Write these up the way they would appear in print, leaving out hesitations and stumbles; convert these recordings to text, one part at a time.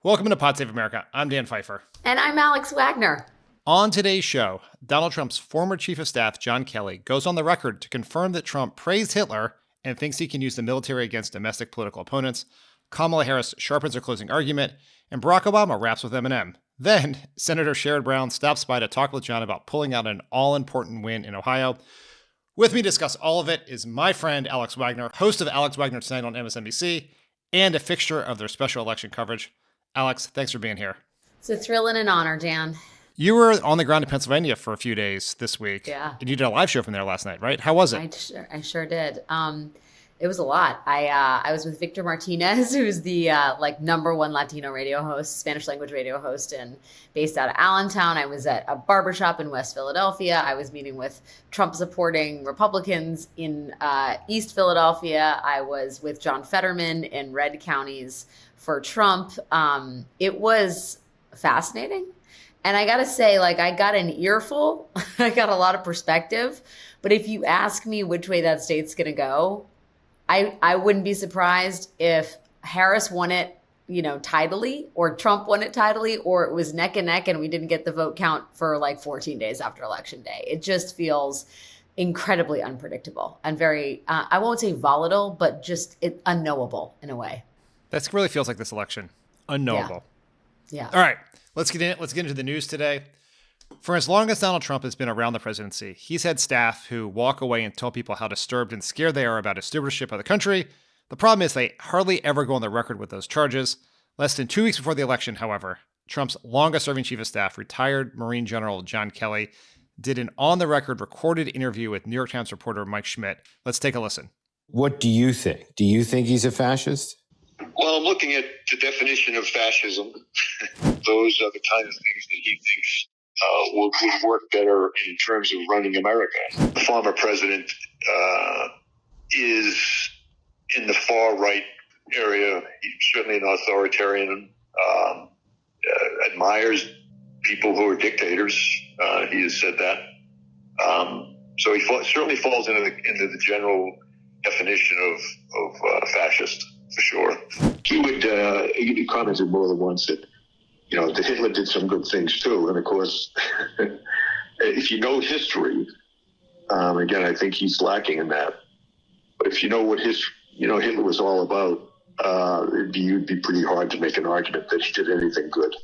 Welcome to Pod Save America. I'm Dan Pfeiffer. And I'm Alex Wagner. On today's show, Donald Trump's former chief of staff, John Kelly, goes on the record to confirm that Trump praised Hitler and thinks he can use the military against domestic political opponents. Kamala Harris sharpens her closing argument, and Barack Obama raps with Eminem. Then, Senator Sherrod Brown stops by to talk with John about pulling out an all-important win in Ohio. With me to discuss all of it is my friend Alex Wagner, host of Alex Wagner Tonight on MSNBC, and a fixture of their special election coverage. Alex, thanks for being here. It's a thrill and an honor, Dan. You were on the ground in Pennsylvania for a few days this week. Yeah. And you did a live show from there last night, right? How was it? I sure did. It was a lot. I was with Victor Martinez, who's the number one Latino radio host, Spanish language radio host, and based out of Allentown. I was at a barbershop in West Philadelphia. I was meeting with Trump supporting Republicans in East Philadelphia. I was with John Fetterman in red counties for Trump. It was fascinating. And I got to say, I got an earful. I got a lot of perspective. But if you ask me which way that state's going to go, I wouldn't be surprised if Harris won it, tidily, or Trump won it tidily, or it was neck and neck and we didn't get the vote count for 14 days after Election Day. It just feels incredibly unpredictable and very, I won't say volatile, but just unknowable in a way. That really feels like this election. Unknowable. Yeah. All right. Let's get into the news today. For as long as Donald Trump has been around the presidency, he's had staff who walk away and tell people how disturbed and scared they are about his stewardship of the country. The problem is they hardly ever go on the record with those charges. Less than 2 weeks before the election, however, Trump's longest-serving chief of staff, retired Marine General John Kelly, did an on-the-record recorded interview with New York Times reporter Mike Schmidt. Let's take a listen. What do you think? Do you think he's a fascist? Well, I'm looking at the definition of fascism. Those are the kind of things that he thinks would work better in terms of running America. The former president is in the far right area. He's certainly an authoritarian, admires people who are dictators. He has said that. So he certainly falls into the general definition of fascist. For sure. He commented more than once that, that Hitler did some good things too. And of course, if you know history, again, I think he's lacking in that. But if you know what Hitler was all about, it'd be pretty hard to make an argument that he did anything good.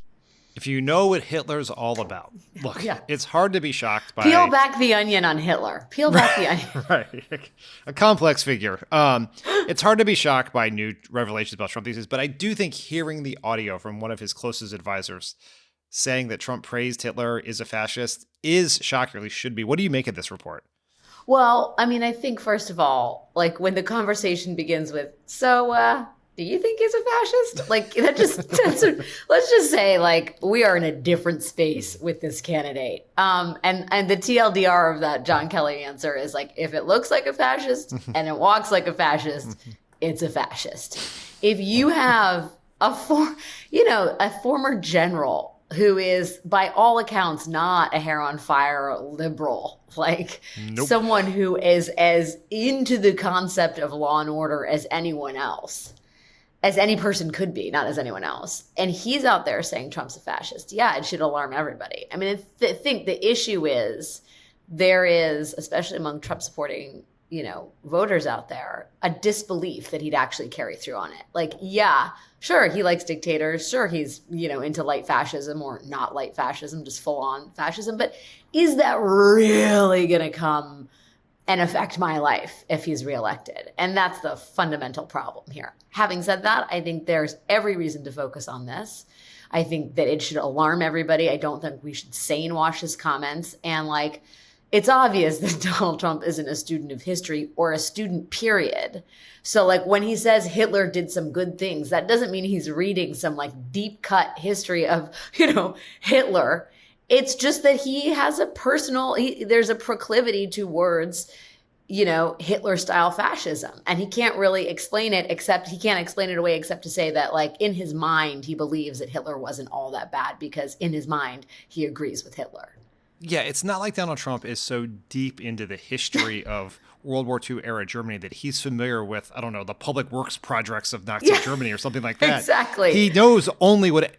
If you know what Hitler's all about, look, It's hard to be shocked by... Peel back the onion on Hitler. Peel back the onion. Right. A complex figure. It's hard to be shocked by new revelations about Trump these days, but I do think hearing the audio from one of his closest advisors saying that Trump praised Hitler is a fascist is shocking, or at least should be. What do you make of this report? Well, I think, first of all, when the conversation begins with, do you think he's a fascist? Let's just say, we are in a different space with this candidate. And the TLDR of that John Kelly answer is if it looks like a fascist and it walks like a fascist, it's a fascist. If you have a former general who is, by all accounts, not a hair on fire liberal, Nope. Someone who is as into the concept of law and order as anyone else, as any person could be, not as anyone else. And he's out there saying Trump's a fascist. Yeah, it should alarm everybody. I think the issue is there is, especially among Trump supporting, voters out there, a disbelief that he'd actually carry through on it. Sure, he likes dictators. Sure, he's, into light fascism or not light fascism, just full on fascism. But is that really going to come and affect my life if he's reelected? And that's the fundamental problem here. Having said that, I think there's every reason to focus on this. I think that it should alarm everybody. I don't think we should sane wash his comments. And it's obvious that Donald Trump isn't a student of history or a student, period. So when he says Hitler did some good things, that doesn't mean he's reading some deep cut history of, Hitler. It's just that he has there's a proclivity towards, Hitler-style fascism. And he can't really explain it away except to say that, in his mind, he believes that Hitler wasn't all that bad because in his mind, he agrees with Hitler. Yeah, it's not like Donald Trump is so deep into the history of World War II era Germany that he's familiar with, I don't know, the public works projects of Nazi Germany or something like that. Exactly. He knows only what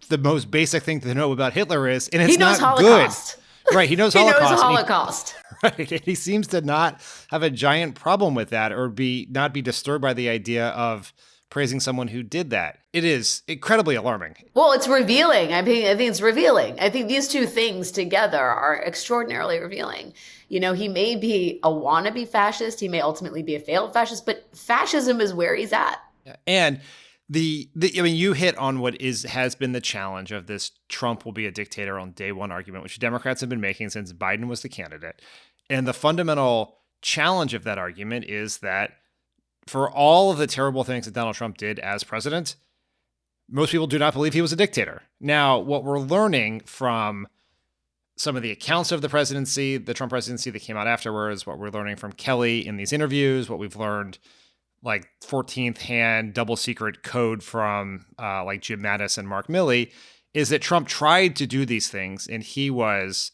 the most basic thing to know about Hitler is, and it's he knows not Holocaust. Good. Right, he knows he Holocaust. Knows Holocaust. Right, he seems to not have a giant problem with that or not be disturbed by the idea of praising someone who did that. It is incredibly alarming. Well, it's revealing. I think it's revealing. I think these two things together are extraordinarily revealing. You know, he may be a wannabe fascist. He may ultimately be a failed fascist, but fascism is where he's at. Yeah. And I mean, you hit on what has been the challenge of this Trump will be a dictator on day one argument, which Democrats have been making since Biden was the candidate. And the fundamental challenge of that argument is that for all of the terrible things that Donald Trump did as president, most people do not believe he was a dictator. Now, what we're learning from some of the accounts of the presidency, the Trump presidency that came out afterwards, what we're learning from Kelly in these interviews, what we've learned like 14th hand double secret code from like Jim Mattis and Mark Milley, is that Trump tried to do these things and he was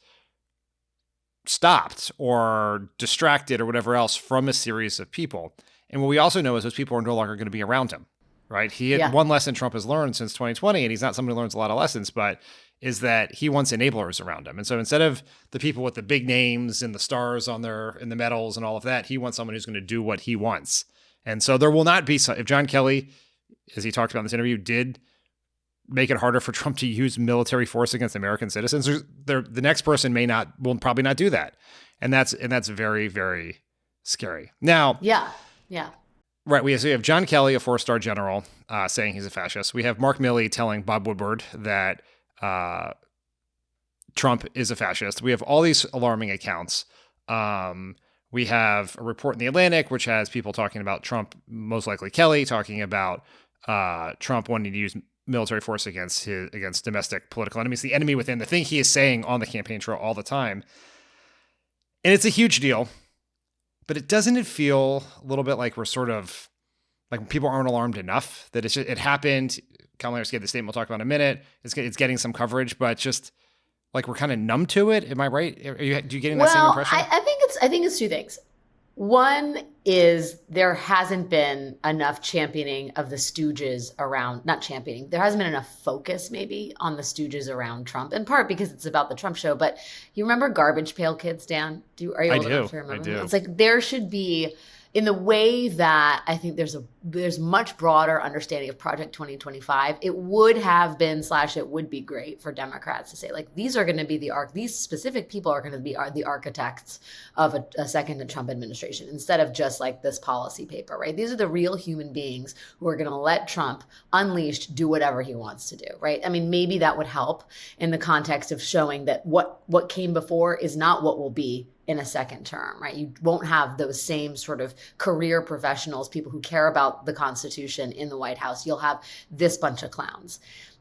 stopped or distracted or whatever else from a series of people. And what we also know is those people are no longer going to be around him, right? He had one lesson Trump has learned since 2020, and he's not someone who learns a lot of lessons, but is that he wants enablers around him. And so instead of the people with the big names and the stars in the medals and all of that, he wants someone who's going to do what he wants. And so there will not be, if John Kelly, as he talked about in this interview, did make it harder for Trump to use military force against American citizens, the next person will probably not do that. And that's very, very scary. Now, yeah. Right. We have John Kelly, a 4-star general, saying he's a fascist. We have Mark Milley telling Bob Woodward that Trump is a fascist. We have all these alarming accounts. We have a report in The Atlantic, which has people talking about Trump, most likely Kelly, talking about Trump wanting to use military force against domestic political enemies, the enemy within, the thing he is saying on the campaign trail all the time. And it's a huge deal. But doesn't it feel a little bit like we're sort of like people aren't alarmed enough that it happened? Kamala Harris gave the statement we'll talk about in a minute. It's getting some coverage, but just like we're kind of numb to it. Am I right? Do you getting that same impression? I think it's two things. One is there hasn't been enough championing of the stooges around, not championing, there hasn't been enough focus maybe on the stooges around Trump, in part because it's about the Trump show. But you remember Garbage Pail Kids, Dan? Are you old enough to remember? I do. It's like there should be, in the way that I think there's much broader understanding of Project 2025, it would have been / it would be great for Democrats to say, like, these are going to be these specific people are going to be the architects of a second Trump administration, instead of just like this policy paper, right? These are the real human beings who are going to let Trump unleashed do whatever he wants to do, right? I mean, maybe that would help in the context of showing that what came before is not what will be in a second term, right? You won't have those same sort of career professionals, people who care about the Constitution in the White House. You'll have this bunch of clowns.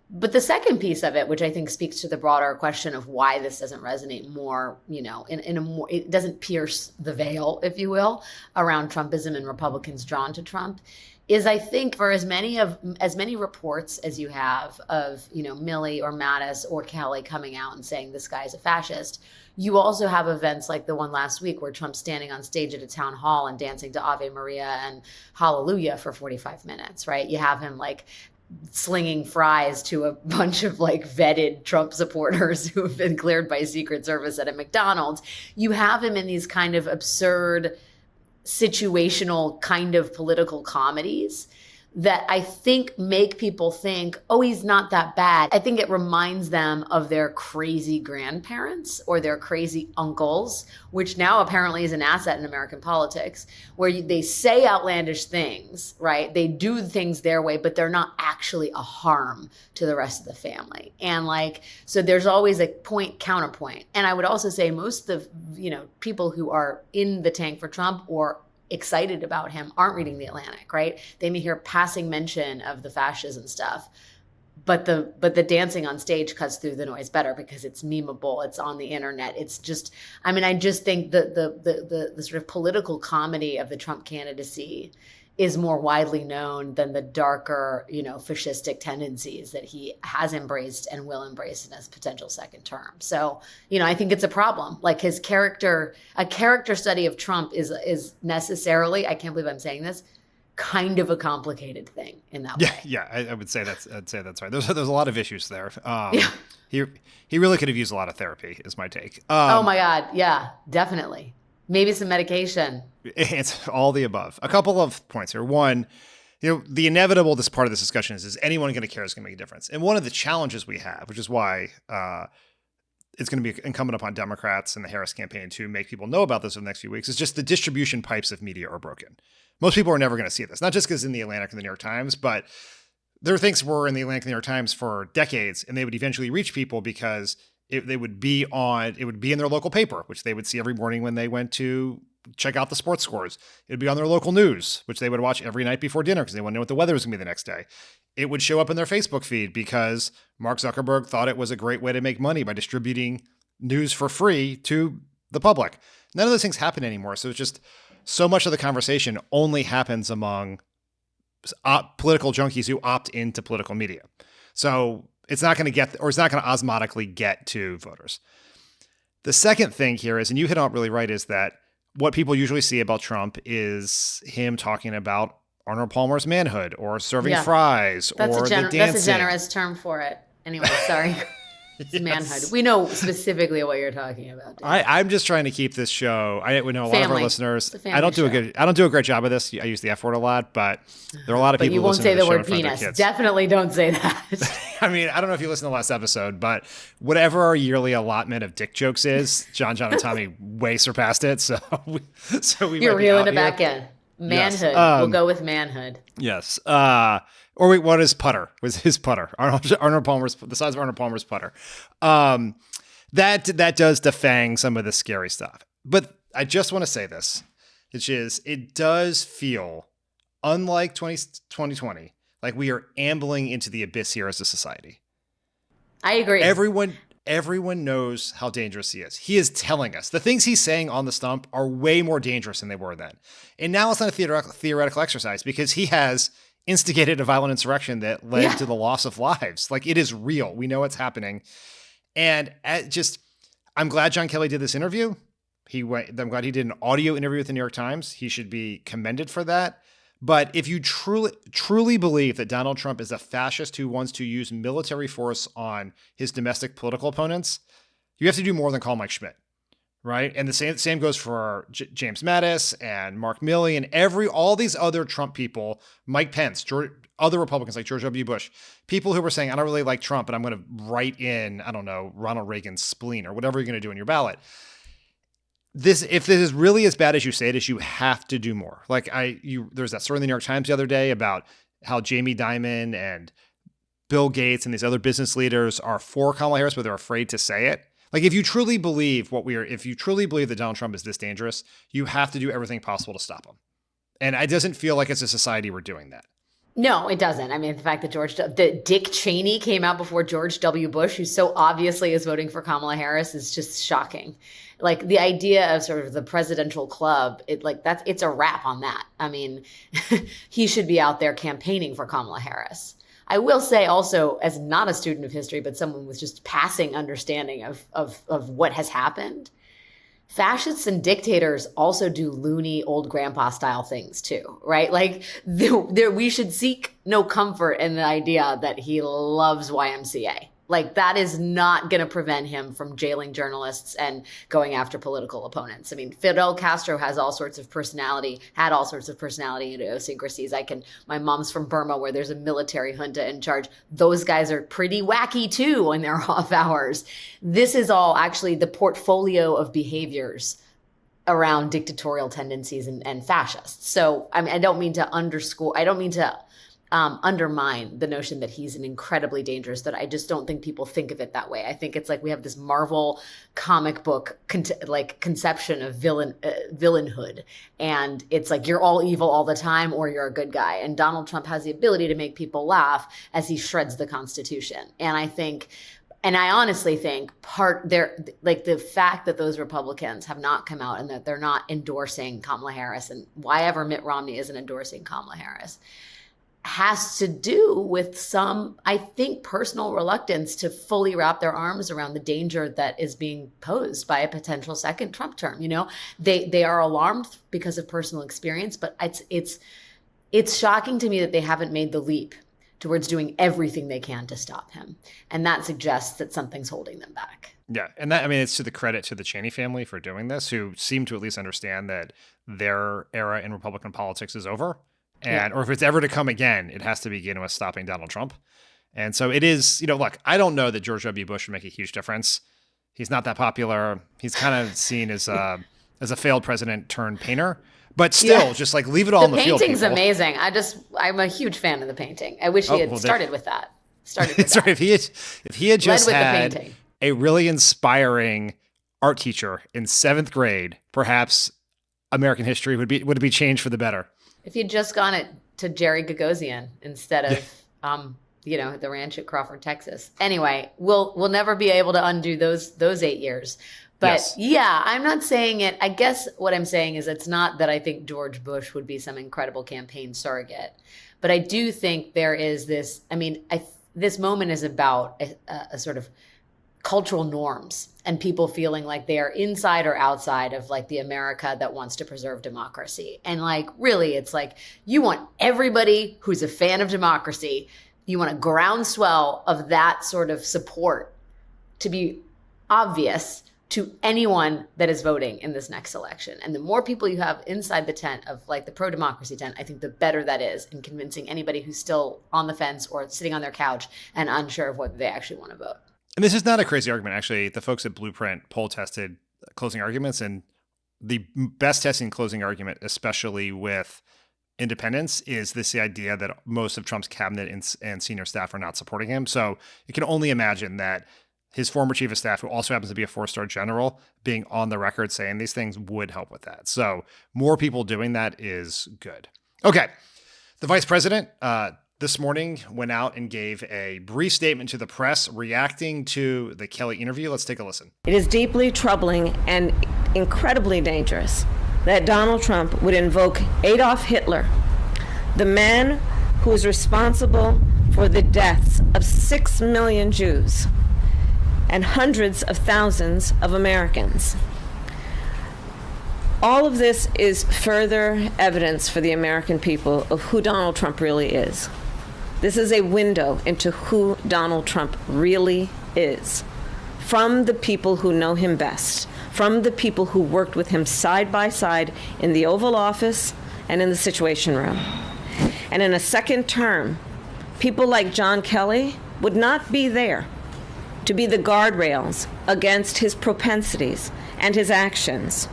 But the second piece of it, which I think speaks to the broader question of why this doesn't resonate more, you know, in a more, it doesn't pierce the veil, if you will, around Trumpism and Republicans drawn to Trump, is I think for as many reports as you have of, you know, Milley or Mattis or Kelly coming out and saying this guy's a fascist, you also have events like the one last week where Trump's standing on stage at a town hall and dancing to Ave Maria and Hallelujah for 45 minutes, right? You have him like slinging fries to a bunch of like vetted Trump supporters who have been cleared by Secret Service at a McDonald's. You have him in these kind of absurd situational kind of political comedies that I think make people think, oh, he's not that bad. I think it reminds them of their crazy grandparents or their crazy uncles, which now apparently is an asset in American politics, where they say outlandish things, right? They do things their way, but they're not actually a harm to the rest of the family. And like, so there's always a counterpoint. And I would also say most of, you know, people who are in the tank for Trump or excited about him aren't reading The Atlantic, right? They may hear passing mention of the fascism stuff, but the dancing on stage cuts through the noise better because it's memeable, it's on the internet. It's just, I mean, I just think the sort of political comedy of the Trump candidacy is more widely known than the darker, fascistic tendencies that he has embraced and will embrace in his potential second term. So, I think it's a problem. Like a character study of Trump is necessarily, I can't believe I'm saying this, kind of a complicated thing in that way. Yeah, I would say that's right. There's a lot of issues there. He really could have used a lot of therapy, is my take. Oh my God, yeah, definitely. Maybe some medication. It's all the above. A couple of points here. One, the inevitable this part of this discussion is anyone going to care is going to make a difference? And one of the challenges we have, which is why it's going to be incumbent upon Democrats and the Harris campaign to make people know about this over the next few weeks, is just the distribution pipes of media are broken. Most people are never going to see this, not just because in the Atlantic and the New York Times, but there are things were in the Atlantic and the New York Times for decades, and they would eventually reach people because it would be in their local paper, which they would see every morning when they went to check out the sports scores. It would be on their local news, which they would watch every night before dinner because they want to know what the weather was going to be the next day. It would show up in their Facebook feed because Mark Zuckerberg thought it was a great way to make money by distributing news for free to the public. None of those things happen anymore. So it's just so much of the conversation only happens among political junkies who opt into political media. So it's not going to osmotically get to voters. The second thing here is, and you hit on it really right, is that what people usually see about Trump is him talking about Arnold Palmer's manhood or serving fries or the dancing. That's a generous term for it. Anyway, sorry. It's manhood. We know specifically what you're talking about. I'm just trying to keep this show. I know a lot of our listeners. I don't do a great job of this. I use the F word a lot, but there are a lot of people. But you who won't listen say to the word show in front of their penis. kids. Definitely don't say that. I mean, I don't know if you listened to the last episode, but whatever our yearly allotment of dick jokes is, Jon and Tommy way surpassed it. So you're reeling it back in. Manhood. Yes. We'll go with manhood. Yes. Or wait, what is putter? Was his putter? Arnold Palmer's, the size of Arnold Palmer's putter. That does defang some of the scary stuff. But I just want to say this, which is it does feel, unlike 2020, like we are ambling into the abyss here as a society. I agree. Everyone knows how dangerous he is. He is telling us. The things he's saying on the stump are way more dangerous than they were then. And now it's not a theoretical exercise because he has instigated a violent insurrection that led to the loss of lives. Like, it is real. We know it's happening. And I'm glad John Kelly did this interview. I'm glad he did an audio interview with the New York Times. He should be commended for that. But if you truly believe that Donald Trump is a fascist who wants to use military force on his domestic political opponents, you have to do more than call Mike Schmidt, right? And the same goes for James Mattis and Mark Milley and all these other Trump people, Mike Pence, other Republicans like George W. Bush, people who were saying, I don't really like Trump, but I'm going to write in, I don't know, Ronald Reagan's spleen or whatever you're going to do in your ballot. If this is really as bad as you say it is, you have to do more. Like there's that story in the New York Times the other day about how Jamie Dimon and Bill Gates and these other business leaders are for Kamala Harris, but they're afraid to say it. Like, if you truly believe that Donald Trump is this dangerous, you have to do everything possible to stop him. And it doesn't feel like as a society we're doing that. No, it doesn't. I mean, the fact that Dick Cheney came out before George W. Bush, who so obviously is voting for Kamala Harris, is just shocking. Like, the idea of sort of the presidential club, it's a wrap on that. I mean, he should be out there campaigning for Kamala Harris. I will say also, as not a student of history, but someone with just passing understanding of what has happened, fascists and dictators also do loony old grandpa style things too, right? Like we should seek no comfort in the idea that he loves YMCA. Like, that is not going to prevent him from jailing journalists and going after political opponents. I mean, Fidel Castro had all sorts of personality and idiosyncrasies. My mom's from Burma, where there's a military junta in charge. Those guys are pretty wacky too in their off hours. This is all actually the portfolio of behaviors around dictatorial tendencies and fascists. So, I mean, I don't mean to undermine the notion that he's an incredibly dangerous, that I just don't think people think of it that way. I think it's like we have this Marvel comic book conception of villainhood. And it's like you're all evil all the time or you're a good guy. And Donald Trump has the ability to make people laugh as he shreds the Constitution. And I think And I honestly think the fact that those Republicans have not come out and that they're not endorsing Kamala Harris, and why ever Mitt Romney isn't endorsing Kamala Harris, has to do with some, I think, personal reluctance to fully wrap their arms around the danger that is being posed by a potential second Trump term. They are alarmed because of personal experience, but it's shocking to me that they haven't made the leap towards doing everything they can to stop him. And that suggests that something's holding them back. Yeah. And that, it's to the credit to the Cheney family for doing this, who seem to at least understand that their era in Republican politics is over. Or if it's ever to come again, it has to begin with stopping Donald Trump. And so it is, look, I don't know that George W. Bush would make a huge difference. He's not that popular. He's kind of seen as a failed president turned painter. But still, just leave it all in the field. The painting's amazing. I'm a huge fan of the painting. I wish he had started with that. Sorry, if he had just had a really inspiring art teacher in 7th grade, perhaps American history would be changed for the better. If you'd just gone it to Jerry Gagosian instead of the ranch at Crawford, Texas. Anyway, we'll never be able to undo those 8 years. But yeah, I'm not saying it. I guess what I'm saying is it's not that I think George Bush would be some incredible campaign surrogate, but I do think there is this. This moment is about a sort of cultural norms and people feeling like they are inside or outside of the America that wants to preserve democracy. And really, it's you want everybody who's a fan of democracy, you want a groundswell of that sort of support to be obvious to anyone that is voting in this next election. And the more people you have inside the tent of the pro-democracy tent, I think the better that is in convincing anybody who's still on the fence or sitting on their couch and unsure of whether they actually want to vote. And this is not a crazy argument. Actually, the folks at Blueprint poll tested closing arguments, and the best testing closing argument, especially with independents, is the idea that most of Trump's cabinet and senior staff are not supporting him. So you can only imagine that his former chief of staff, who also happens to be a 4-star general, being on the record saying these things would help with that. So more people doing that is good. Okay. The vice president this morning went out and gave a brief statement to the press reacting to the Kelly interview. Let's take a listen. It is deeply troubling and incredibly dangerous that Donald Trump would invoke Adolf Hitler, the man who is responsible for the deaths of 6 million Jews and hundreds of thousands of Americans. All of this is further evidence for the American people of who Donald Trump really is. This is a window into who Donald Trump really is, from the people who know him best, from the people who worked with him side by side in the Oval Office and in the Situation Room. And in a second term, people like John Kelly would not be there to be the guardrails against his propensities and his actions.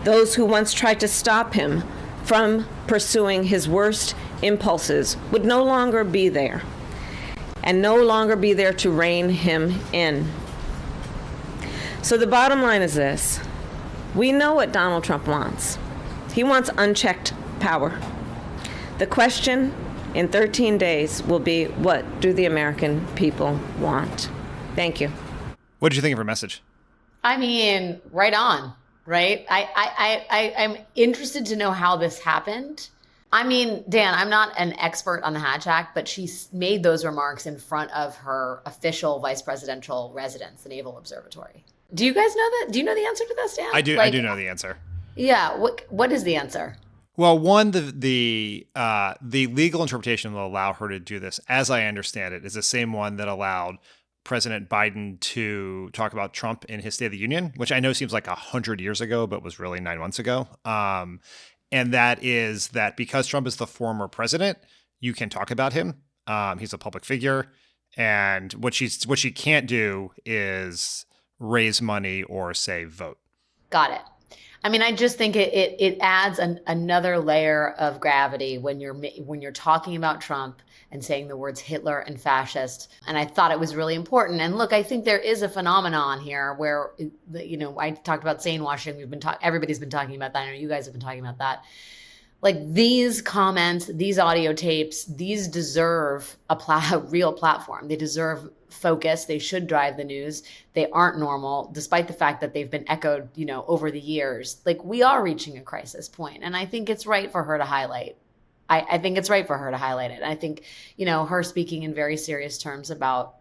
Those who once tried to stop him from pursuing his worst impulses would no longer be there, and no longer be there to rein him in. So the bottom line is this. We know what Donald Trump wants. He wants unchecked power. The question in 13 days will be, what do the American people want? Thank you. What did you think of her message? Right on, right? I'm interested to know how this happened. Dan, I'm not an expert on the Hatch Act, but she made those remarks in front of her official vice presidential residence, the Naval Observatory. Do you guys know that? Do you know the answer to that, Stan? I do. I do know the answer. Yeah. What is the answer? Well, one, the legal interpretation will allow her to do this, as I understand it, is the same one that allowed President Biden to talk about Trump in his State of the Union, which I know seems like 100 years ago, but was really 9 months ago. And that is that because Trump is the former president, you can talk about him. He's a public figure. And what she can't do is raise money or say vote. Got it. I just think it adds another layer of gravity when you're talking about Trump and saying the words Hitler and fascist. And I thought it was really important. And look, I think there is a phenomenon here where, I talked about sane washing. Everybody's been talking about that. I know you guys have been talking about that. These comments, these audio tapes, these deserve a real platform. They deserve focus. They should drive the news. They aren't normal, despite the fact that they've been echoed, over the years. Like, we are reaching a crisis point, and I think it's right for her to highlight. I think it's right for her to highlight it. I think, her speaking in very serious terms about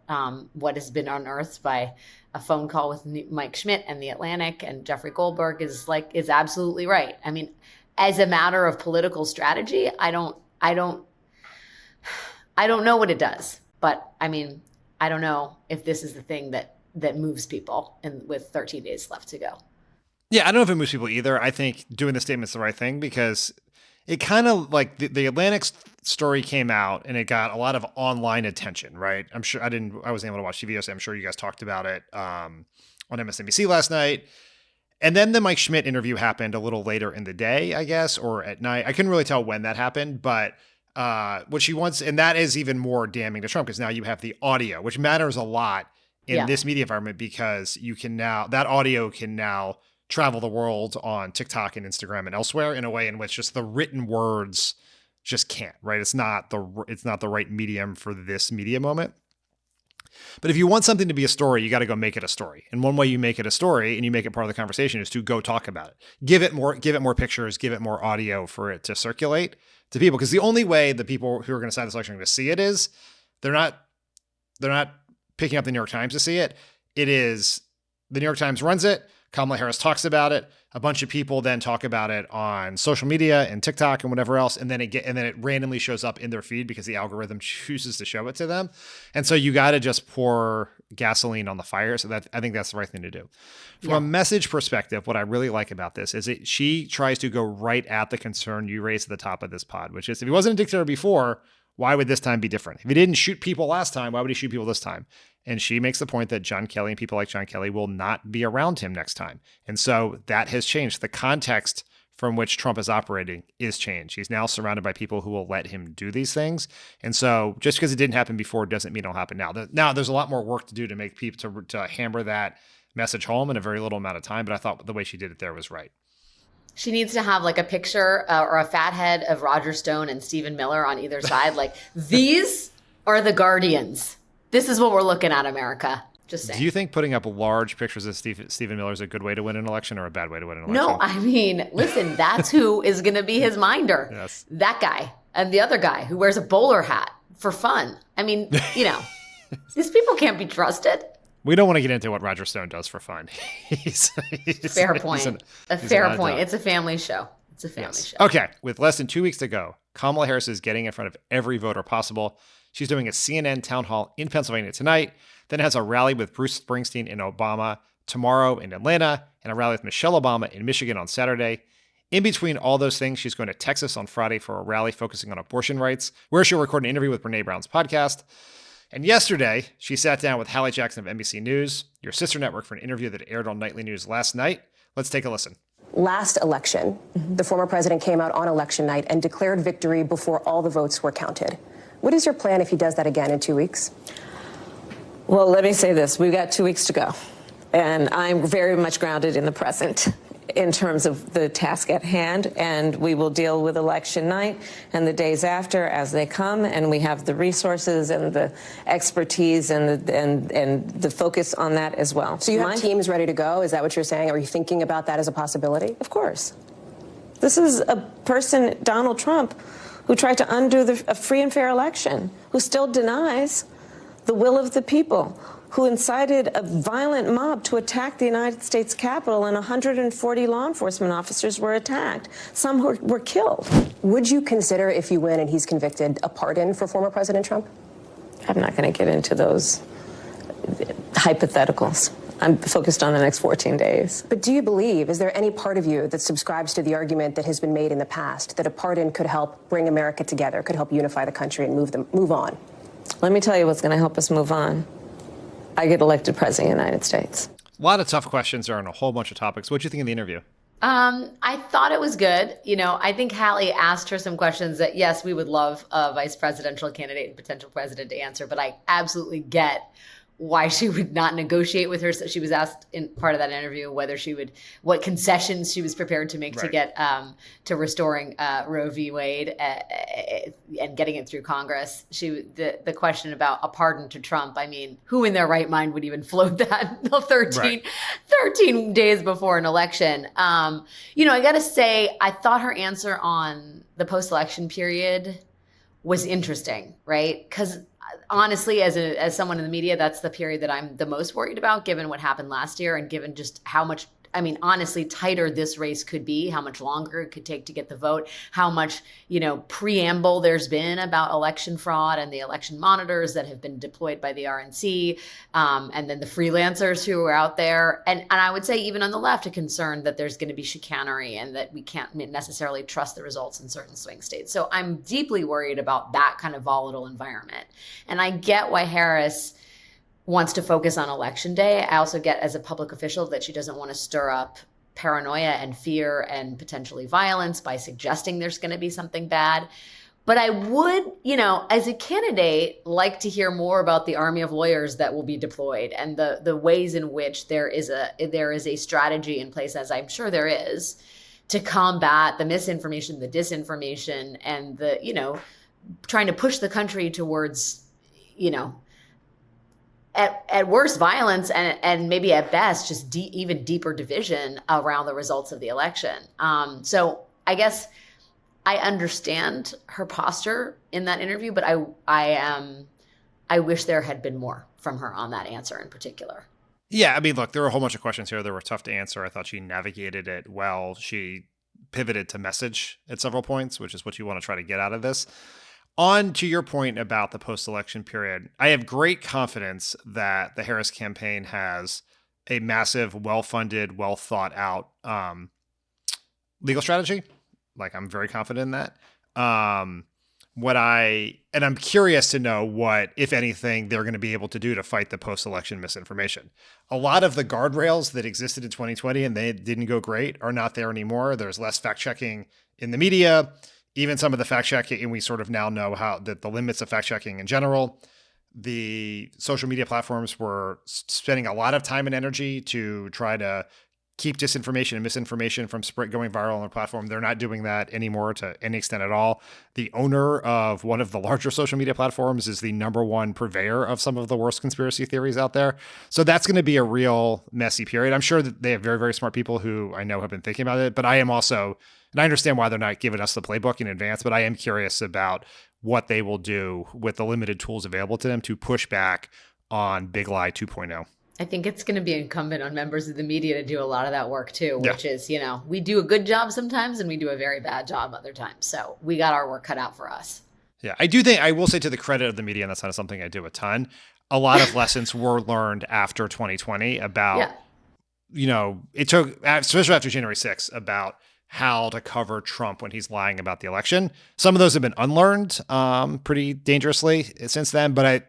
what has been unearthed by a phone call with Mike Schmidt and The Atlantic and Jeffrey Goldberg is absolutely right. I mean, as a matter of political strategy, I don't know what it does, but I mean, I don't know if this is the thing that moves people with 13 days left to go. Yeah, I don't know if it moves people either. I think doing the statement's the right thing because it kind of like the Atlantic story came out and it got a lot of online attention, right? I'm sure I wasn't able to watch TV, so I'm sure you guys talked about it on MSNBC last night. And then the Mike Schmidt interview happened a little later in the day, I guess, or at night. I couldn't really tell when that happened, but what she wants, and that is even more damning to Trump because now you have the audio, which matters a lot in this media environment because that audio can now travel the world on TikTok and Instagram and elsewhere in a way in which just the written words just can't, right? It's not the right medium for this media moment. But if you want something to be a story, you got to go make it a story. And one way you make it a story and you make it part of the conversation is to go talk about it. Give it more pictures, give it more audio for it to circulate to people. Because the only way the people who are going to sign this election are going to see it is they're not picking up the New York Times to see it. It is the New York Times runs it. Kamala Harris talks about it. A bunch of people then talk about it on social media and TikTok and whatever else, and then it randomly shows up in their feed because the algorithm chooses to show it to them. And so you got to just pour gasoline on the fire. So I think that's the right thing to do. From a message perspective, what I really like about this is she tries to go right at the concern you raised at the top of this pod, which is if he wasn't a dictator before, why would this time be different? If he didn't shoot people last time, why would he shoot people this time? And she makes the point that John Kelly and people like John Kelly will not be around him next time. And so that has changed. The context from which Trump is operating is changed. He's now surrounded by people who will let him do these things. And so just because it didn't happen before doesn't mean it'll happen now. Now there's a lot more work to do to make people to hammer that message home in a very little amount of time. But I thought the way she did it there was right. She needs to have like a picture or a fat head of Roger Stone and Stephen Miller on either side. Like, these are the guardians. This is what we're looking at, America. Just saying. Do you think putting up large pictures of Stephen Miller is a good way to win an election or a bad way to win an election? No, I mean, listen, that's who is going to be his minder. Yes. That guy and the other guy who wears a bowler hat for fun. I mean, these people can't be trusted. We don't want to get into what Roger Stone does for fun. Fair point. Fair point. It's a family show. Show. Okay. With less than 2 weeks to go, Kamala Harris is getting in front of every voter possible. She's doing a CNN town hall in Pennsylvania tonight, then has a rally with Bruce Springsteen and Obama tomorrow in Atlanta, and a rally with Michelle Obama in Michigan on Saturday. In between all those things, she's going to Texas on Friday for a rally focusing on abortion rights, where she'll record an interview with Brene Brown's podcast. And yesterday, she sat down with Hallie Jackson of NBC News, your sister network, for an interview that aired on Nightly News last night. Let's take a listen. Last election, the former president came out on election night and declared victory before all the votes were counted. What is your plan if he does that again in 2 weeks? Well, let me say this. We've got 2 weeks to go. And I'm very much grounded in the present in terms of the task at hand. And we will deal with election night and the days after as they come. And we have the resources and the expertise and the focus on that as well. So you have teams ready to go? Is that what you're saying? Are you thinking about that as a possibility? Of course. This is a person, Donald Trump, who tried to undo a free and fair election, who still denies the will of the people, who incited a violent mob to attack the United States Capitol, and 140 law enforcement officers were attacked. Some were killed. Would you consider, if you win and he's convicted, a pardon for former President Trump? I'm not going to get into those hypotheticals. I'm focused on the next 14 days. But do you believe, is there any part of you that subscribes to the argument that has been made in the past that a pardon could help bring America together, could help unify the country and move on? Let me tell you what's going to help us move on. I get elected president of the United States. A lot of tough questions there on a whole bunch of topics. What did you think of the interview? I thought it was good. I think Hallie asked her some questions that, yes, we would love a vice presidential candidate and potential president to answer, but I absolutely get why she would not negotiate with her. So she was asked in part of that interview what concessions she was prepared to make to get to restoring Roe v. Wade and getting it through Congress. The question about a pardon to Trump. I mean, who in their right mind would even float that 13 days before an election? I got to say, I thought her answer on the post-election period was interesting, right? Because honestly, as someone in the media, that's the period that I'm the most worried about, given what happened last year and given just how much, honestly, tighter this race could be, how much longer it could take to get the vote, how much, preamble there's been about election fraud and the election monitors that have been deployed by the RNC, and then the freelancers who are out there. And I would say even on the left, a concern that there's going to be chicanery and that we can't necessarily trust the results in certain swing states. So I'm deeply worried about that kind of volatile environment. And I get why Harris wants to focus on election day. I also get, as a public official, that she doesn't want to stir up paranoia and fear and potentially violence by suggesting there's going to be something bad. But I would, as a candidate, like to hear more about the army of lawyers that will be deployed and the ways in which there is a strategy in place, as I'm sure there is, to combat the misinformation, the disinformation, and the, trying to push the country towards, at worst, violence and maybe at best, just even deeper division around the results of the election. So I guess I understand her posture in that interview, but I wish there had been more from her on that answer in particular. Yeah, look, there were a whole bunch of questions here that were tough to answer. I thought she navigated it well. She pivoted to message at several points, which is what you want to try to get out of this. On to your point about the post-election period, I have great confidence that the Harris campaign has a massive, well-funded, well-thought-out legal strategy. I'm very confident in that. And I'm curious to know what, if anything, they're going to be able to do to fight the post-election misinformation. A lot of the guardrails that existed in 2020 and they didn't go great are not there anymore. There's less fact-checking in the media. Even some of the fact checking, and we sort of now know that the limits of fact checking in general. The social media platforms were spending a lot of time and energy to try to keep disinformation and misinformation from going viral on their platform. They're not doing that anymore to any extent at all. The owner of one of the larger social media platforms is the number one purveyor of some of the worst conspiracy theories out there. So that's going to be a real messy period. I'm sure that they have very, very smart people who I know have been thinking about it, but I am also, and I understand why they're not giving us the playbook in advance, but I am curious about what they will do with the limited tools available to them to push back on Big Lie 2.0. I think it's going to be incumbent on members of the media to do a lot of that work too, which is, we do a good job sometimes and we do a very bad job other times. So we got our work cut out for us. Yeah, I do think, I will say to the credit of the media, and that's not something I do a ton, a lot of lessons were learned after 2020 about, it took, especially after January 6th, about how to cover Trump when he's lying about the election. Some of those have been unlearned pretty dangerously since then, but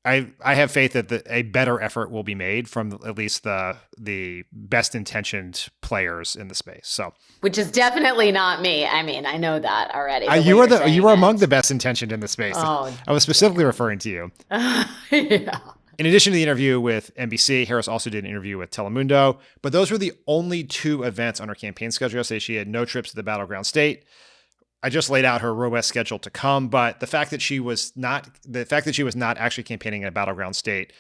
I have faith that a better effort will be made from at least the best intentioned players in the space. So, which is definitely not me. I know that already. You were among the best intentioned in the space. Oh, I was specifically referring to you. Yeah. In addition to the interview with NBC, Harris also did an interview with Telemundo, but those were the only two events on her campaign schedule. Yesterday, she had no trips to the battleground state. I just laid out her robust schedule to come, but the fact that she was not actually campaigning in a battleground state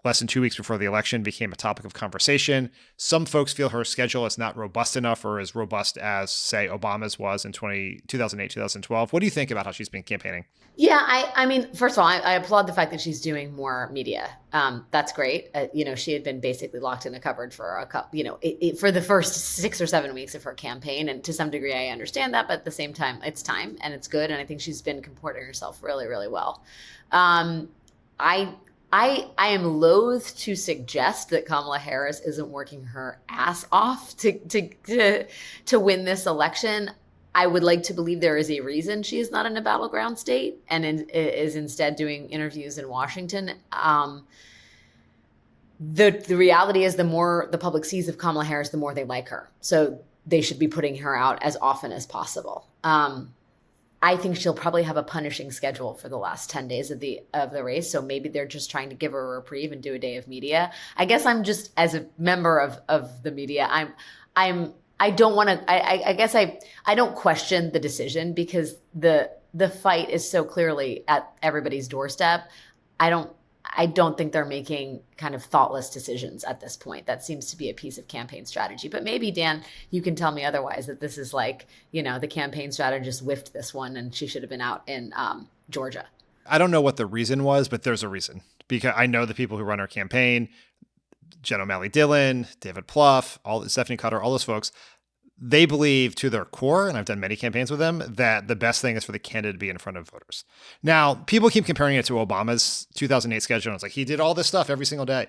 less than 2 weeks before the election became a topic of conversation. Some folks feel her schedule is not robust enough or as robust as, say, Obama's was in 2008, 2012. What do you think about how she's been campaigning? Yeah, first of all, I applaud the fact that she's doing more media. That's great. She had been basically locked in a cupboard for for the first 6 or 7 weeks of her campaign. And to some degree, I understand that. But at the same time, it's time and it's good. And I think she's been comporting herself really, really well. I am loath to suggest that Kamala Harris isn't working her ass off to win this election. I would like to believe there is a reason she is not in a battleground state and is instead doing interviews in Washington. The reality is the more the public sees of Kamala Harris, the more they like her. So they should be putting her out as often as possible. I think she'll probably have a punishing schedule for the last 10 days of the race. So maybe they're just trying to give her a reprieve and do a day of media. I guess I'm just, as a member of the media, I don't want to, I guess I don't question the decision because the fight is so clearly at everybody's doorstep. I don't think they're making kind of thoughtless decisions at this point. That seems to be a piece of campaign strategy. But maybe, Dan, you can tell me otherwise, that this is like, the campaign strategist whiffed this one and she should have been out in Georgia. I don't know what the reason was, but there's a reason. Because I know the people who run our campaign, Jen O'Malley Dillon, David Plouffe, Stephanie Cutter, all those folks, they believe to their core, and I've done many campaigns with them, that the best thing is for the candidate to be in front of voters. Now, people keep comparing it to Obama's 2008 schedule. And it's like, he did all this stuff every single day.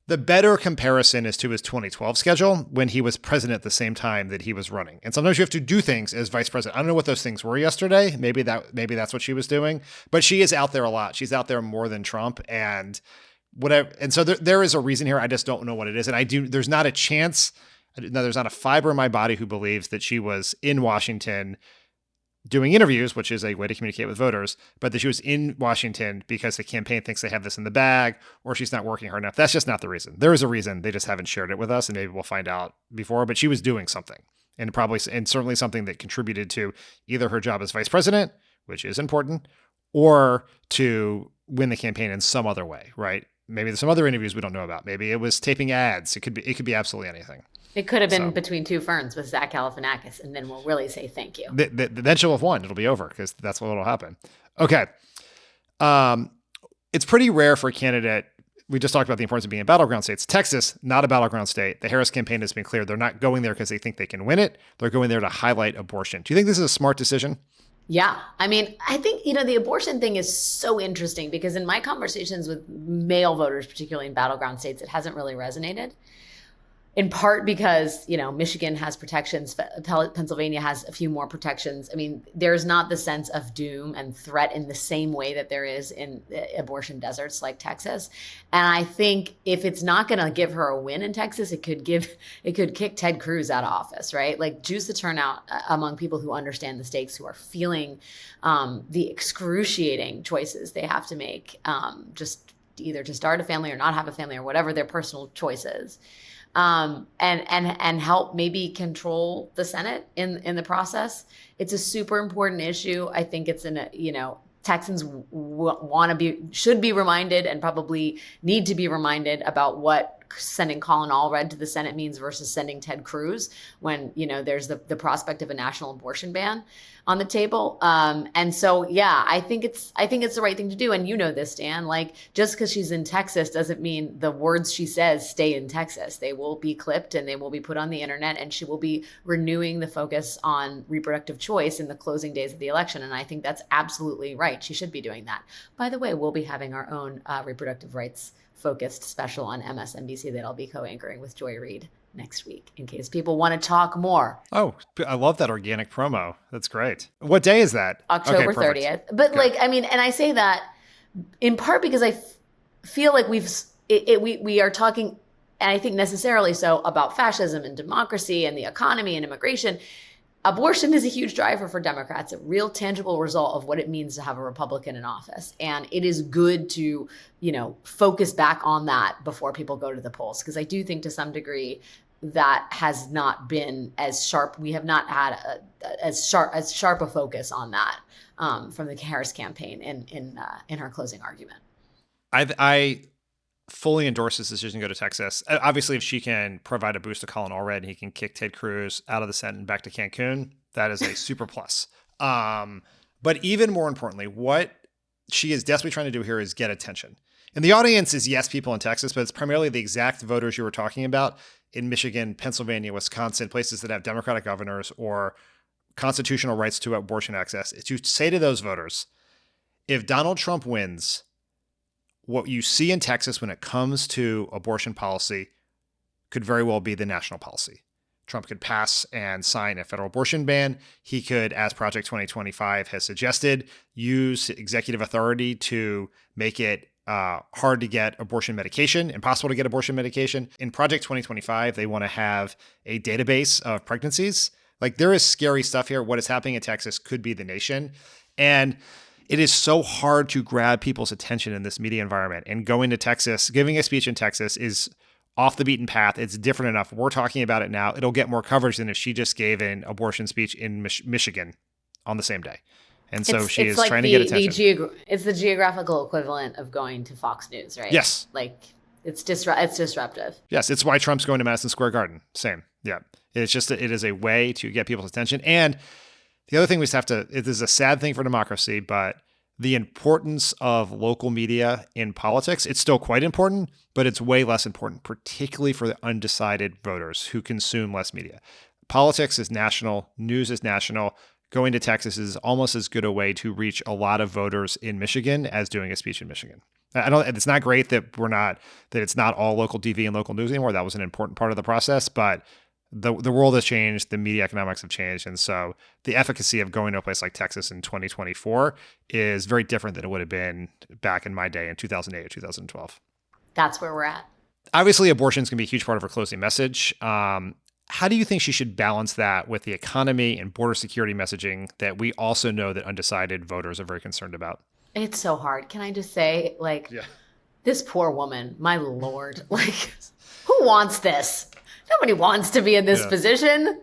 The better comparison is to his 2012 schedule when he was president at the same time that he was running. And sometimes you have to do things as vice president. I don't know what those things were yesterday. Maybe that's what she was doing, but she is out there a lot. She's out there more than Trump and whatever. And so there is a reason here. I just don't know what it is. And there's not a chance. No, there's not a fiber in my body who believes that she was in Washington doing interviews, which is a way to communicate with voters, but that she was in Washington because the campaign thinks they have this in the bag or she's not working hard enough. That's just not the reason. There is a reason. They just haven't shared it with us, and maybe we'll find out before, but she was doing something, and certainly something that contributed to either her job as vice president, which is important, or to win the campaign in some other way, right? Maybe there's some other interviews we don't know about. Maybe it was taping ads. It could be absolutely anything. It could have been Between Two Ferns with Zach Galifianakis, and then we'll really say thank you. Then she'll have won. It'll be over because that's what will happen. Okay. It's pretty rare for a candidate. We just talked about the importance of being in battleground states. Texas, not a battleground state. The Harris campaign has been clear. They're not going there because they think they can win it. They're going there to highlight abortion. Do you think this is a smart decision? Yeah. I mean, I think, the abortion thing is so interesting because in my conversations with male voters, particularly in battleground states, it hasn't really resonated. In part because, Michigan has protections, Pennsylvania has a few more protections. I mean, there's not the sense of doom and threat in the same way that there is in abortion deserts like Texas. And I think if it's not going to give her a win in Texas, it could kick Ted Cruz out of office, right? Like juice the turnout among people who understand the stakes, who are feeling the excruciating choices they have to make, just either to start a family or not have a family or whatever their personal choice is. And help maybe control the Senate in the process. It's a super important issue. I think it's Texans should be reminded and probably need to be reminded about what sending Colin Allred to the Senate means versus sending Ted Cruz when, there's the prospect of a national abortion ban on the table. And so, yeah, I think it's the right thing to do. And this, Dan, like just because she's in Texas doesn't mean the words she says stay in Texas. They will be clipped and they will be put on the internet, and she will be renewing the focus on reproductive choice in the closing days of the election. And I think that's absolutely right. She should be doing that. By the way, we'll be having our own reproductive rights focused special on MSNBC that I'll be co-anchoring with Joy Reid next week in case people want to talk more. Oh, I love that organic promo. That's great. What day is that? October 30th. But and I say that in part because I feel like we are talking, and I think necessarily so, about fascism and democracy and the economy and immigration. Abortion is a huge driver for Democrats, a real tangible result of what it means to have a Republican in office. And it is good to, focus back on that before people go to the polls. Because I do think to some degree that has not been as sharp. We have not had as sharp a focus on that from the Harris campaign in her closing argument. I fully endorse this decision to go to Texas. Obviously, if she can provide a boost to Colin Allred and he can kick Ted Cruz out of the Senate and back to Cancun, that is a super plus. But even more importantly, what she is desperately trying to do here is get attention. And the audience is, yes, people in Texas, but it's primarily the exact voters you were talking about in Michigan, Pennsylvania, Wisconsin, places that have Democratic governors or constitutional rights to abortion access, is to say to those voters, if Donald Trump wins, what you see in Texas when it comes to abortion policy could very well be the national policy. Trump could pass and sign a federal abortion ban. He could, as Project 2025 has suggested, use executive authority to make it hard to get abortion medication, impossible to get abortion medication. In Project 2025, they want to have a database of pregnancies Like, there is scary stuff here. What is happening in Texas could be the nation. And it is so hard to grab people's attention in this media environment. And going to Texas, giving a speech in Texas is off the beaten path. It's different enough. We're talking about it now. It'll get more coverage than if she just gave an abortion speech in Michigan on the same day. And so she is trying to get attention. It's the geographical equivalent of going to Fox News, right? Yes. Like, it's disruptive. Yes, it's why Trump's going to Madison Square Garden. Same. Yeah. It's just, it is a way to get people's attention. And the other thing we just have to, it is a sad thing for democracy, but the importance of local media in politics, it's still quite important, but it's way less important, particularly for the undecided voters who consume less media. Politics is national, news is national. Going to Texas is almost as good a way to reach a lot of voters in Michigan as doing a speech in Michigan. It's not great that it's not all local TV and local news anymore. That was an important part of the process, but the world has changed, the media economics have changed. And so the efficacy of going to a place like Texas in 2024 is very different than it would have been back in my day in 2008 or 2012. That's where we're at. Obviously, abortion is going to be a huge part of her closing message. How do you think she should balance that with the economy and border security messaging that we also know that undecided voters are very concerned about? It's so hard. Can I just say, this poor woman, my Lord, who wants this? Nobody wants to be in this position.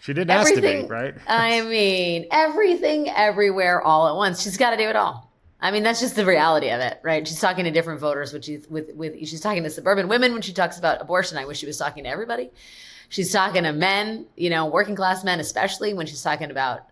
She didn't ask to be, right? I mean, everything, everywhere, all at once. She's got to do it all. I mean, that's just the reality of it, right? She's talking to different voters, she's talking to suburban women when she talks about abortion. I wish she was talking to everybody. She's talking to men, working class men, especially when she's talking about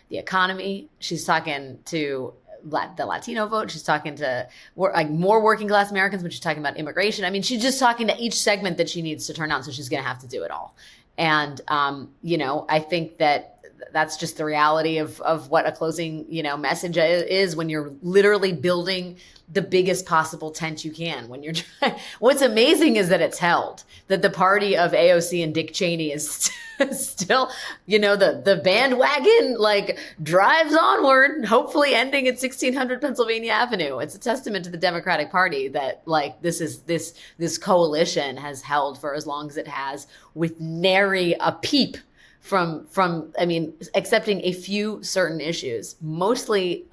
the economy. She's talking to the Latino vote. She's talking to more working class Americans when she's talking about immigration. I mean, she's just talking to each segment that she needs to turn on. So she's going to have to do it all. And, I think that's just the reality of what a closing, message is when you're literally building the biggest possible tent you can. When you're what's amazing is that it's held, that the party of AOC and Dick Cheney is still, the bandwagon drives onward, hopefully ending at 1600 Pennsylvania Avenue. It's a testament to the Democratic Party that this coalition has held for as long as it has, with nary a peep from accepting a few certain issues, mostly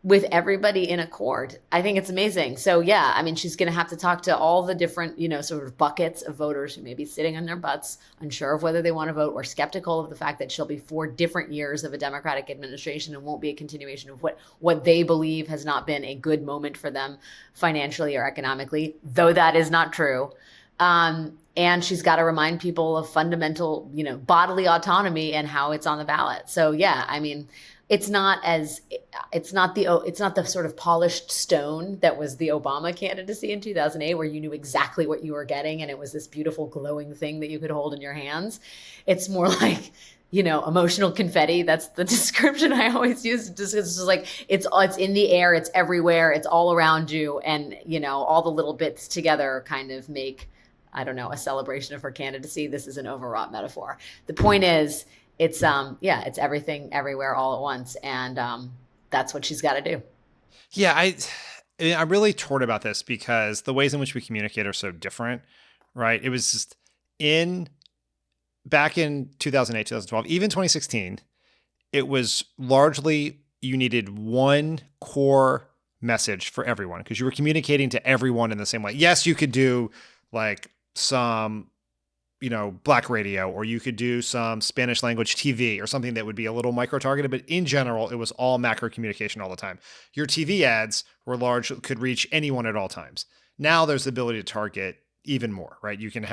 with everybody in accord. I think it's amazing. So yeah, I mean, she's going to have to talk to all the different, sort of buckets of voters who may be sitting on their butts, unsure of whether they want to vote, or skeptical of the fact that she'll be 4 different years of a Democratic administration and won't be a continuation of what they believe has not been a good moment for them financially or economically, though that is not true. And she's got to remind people of fundamental, bodily autonomy and how it's on the ballot. So yeah, I mean, it's not the sort of polished stone that was the Obama candidacy in 2008, where you knew exactly what you were getting and it was this beautiful glowing thing that you could hold in your hands. It's more like, emotional confetti. That's the description I always use. Just it's in the air, it's everywhere, it's all around you, and all the little bits together kind of make, I don't know, a celebration of her candidacy. This is an overwrought metaphor. The point is, it's everything, everywhere, all at once, and that's what she's got to do. Yeah, I'm really torn about this because the ways in which we communicate are so different, right? It was just back in 2008, 2012, even 2016, it was largely you needed one core message for everyone because you were communicating to everyone in the same way. Yes, you could do some Black radio, or you could do some Spanish language TV or something that would be a little micro targeted, but in general, it was all macro communication all the time. Your TV ads were could reach anyone at all times. Now there's the ability to target even more, right? You can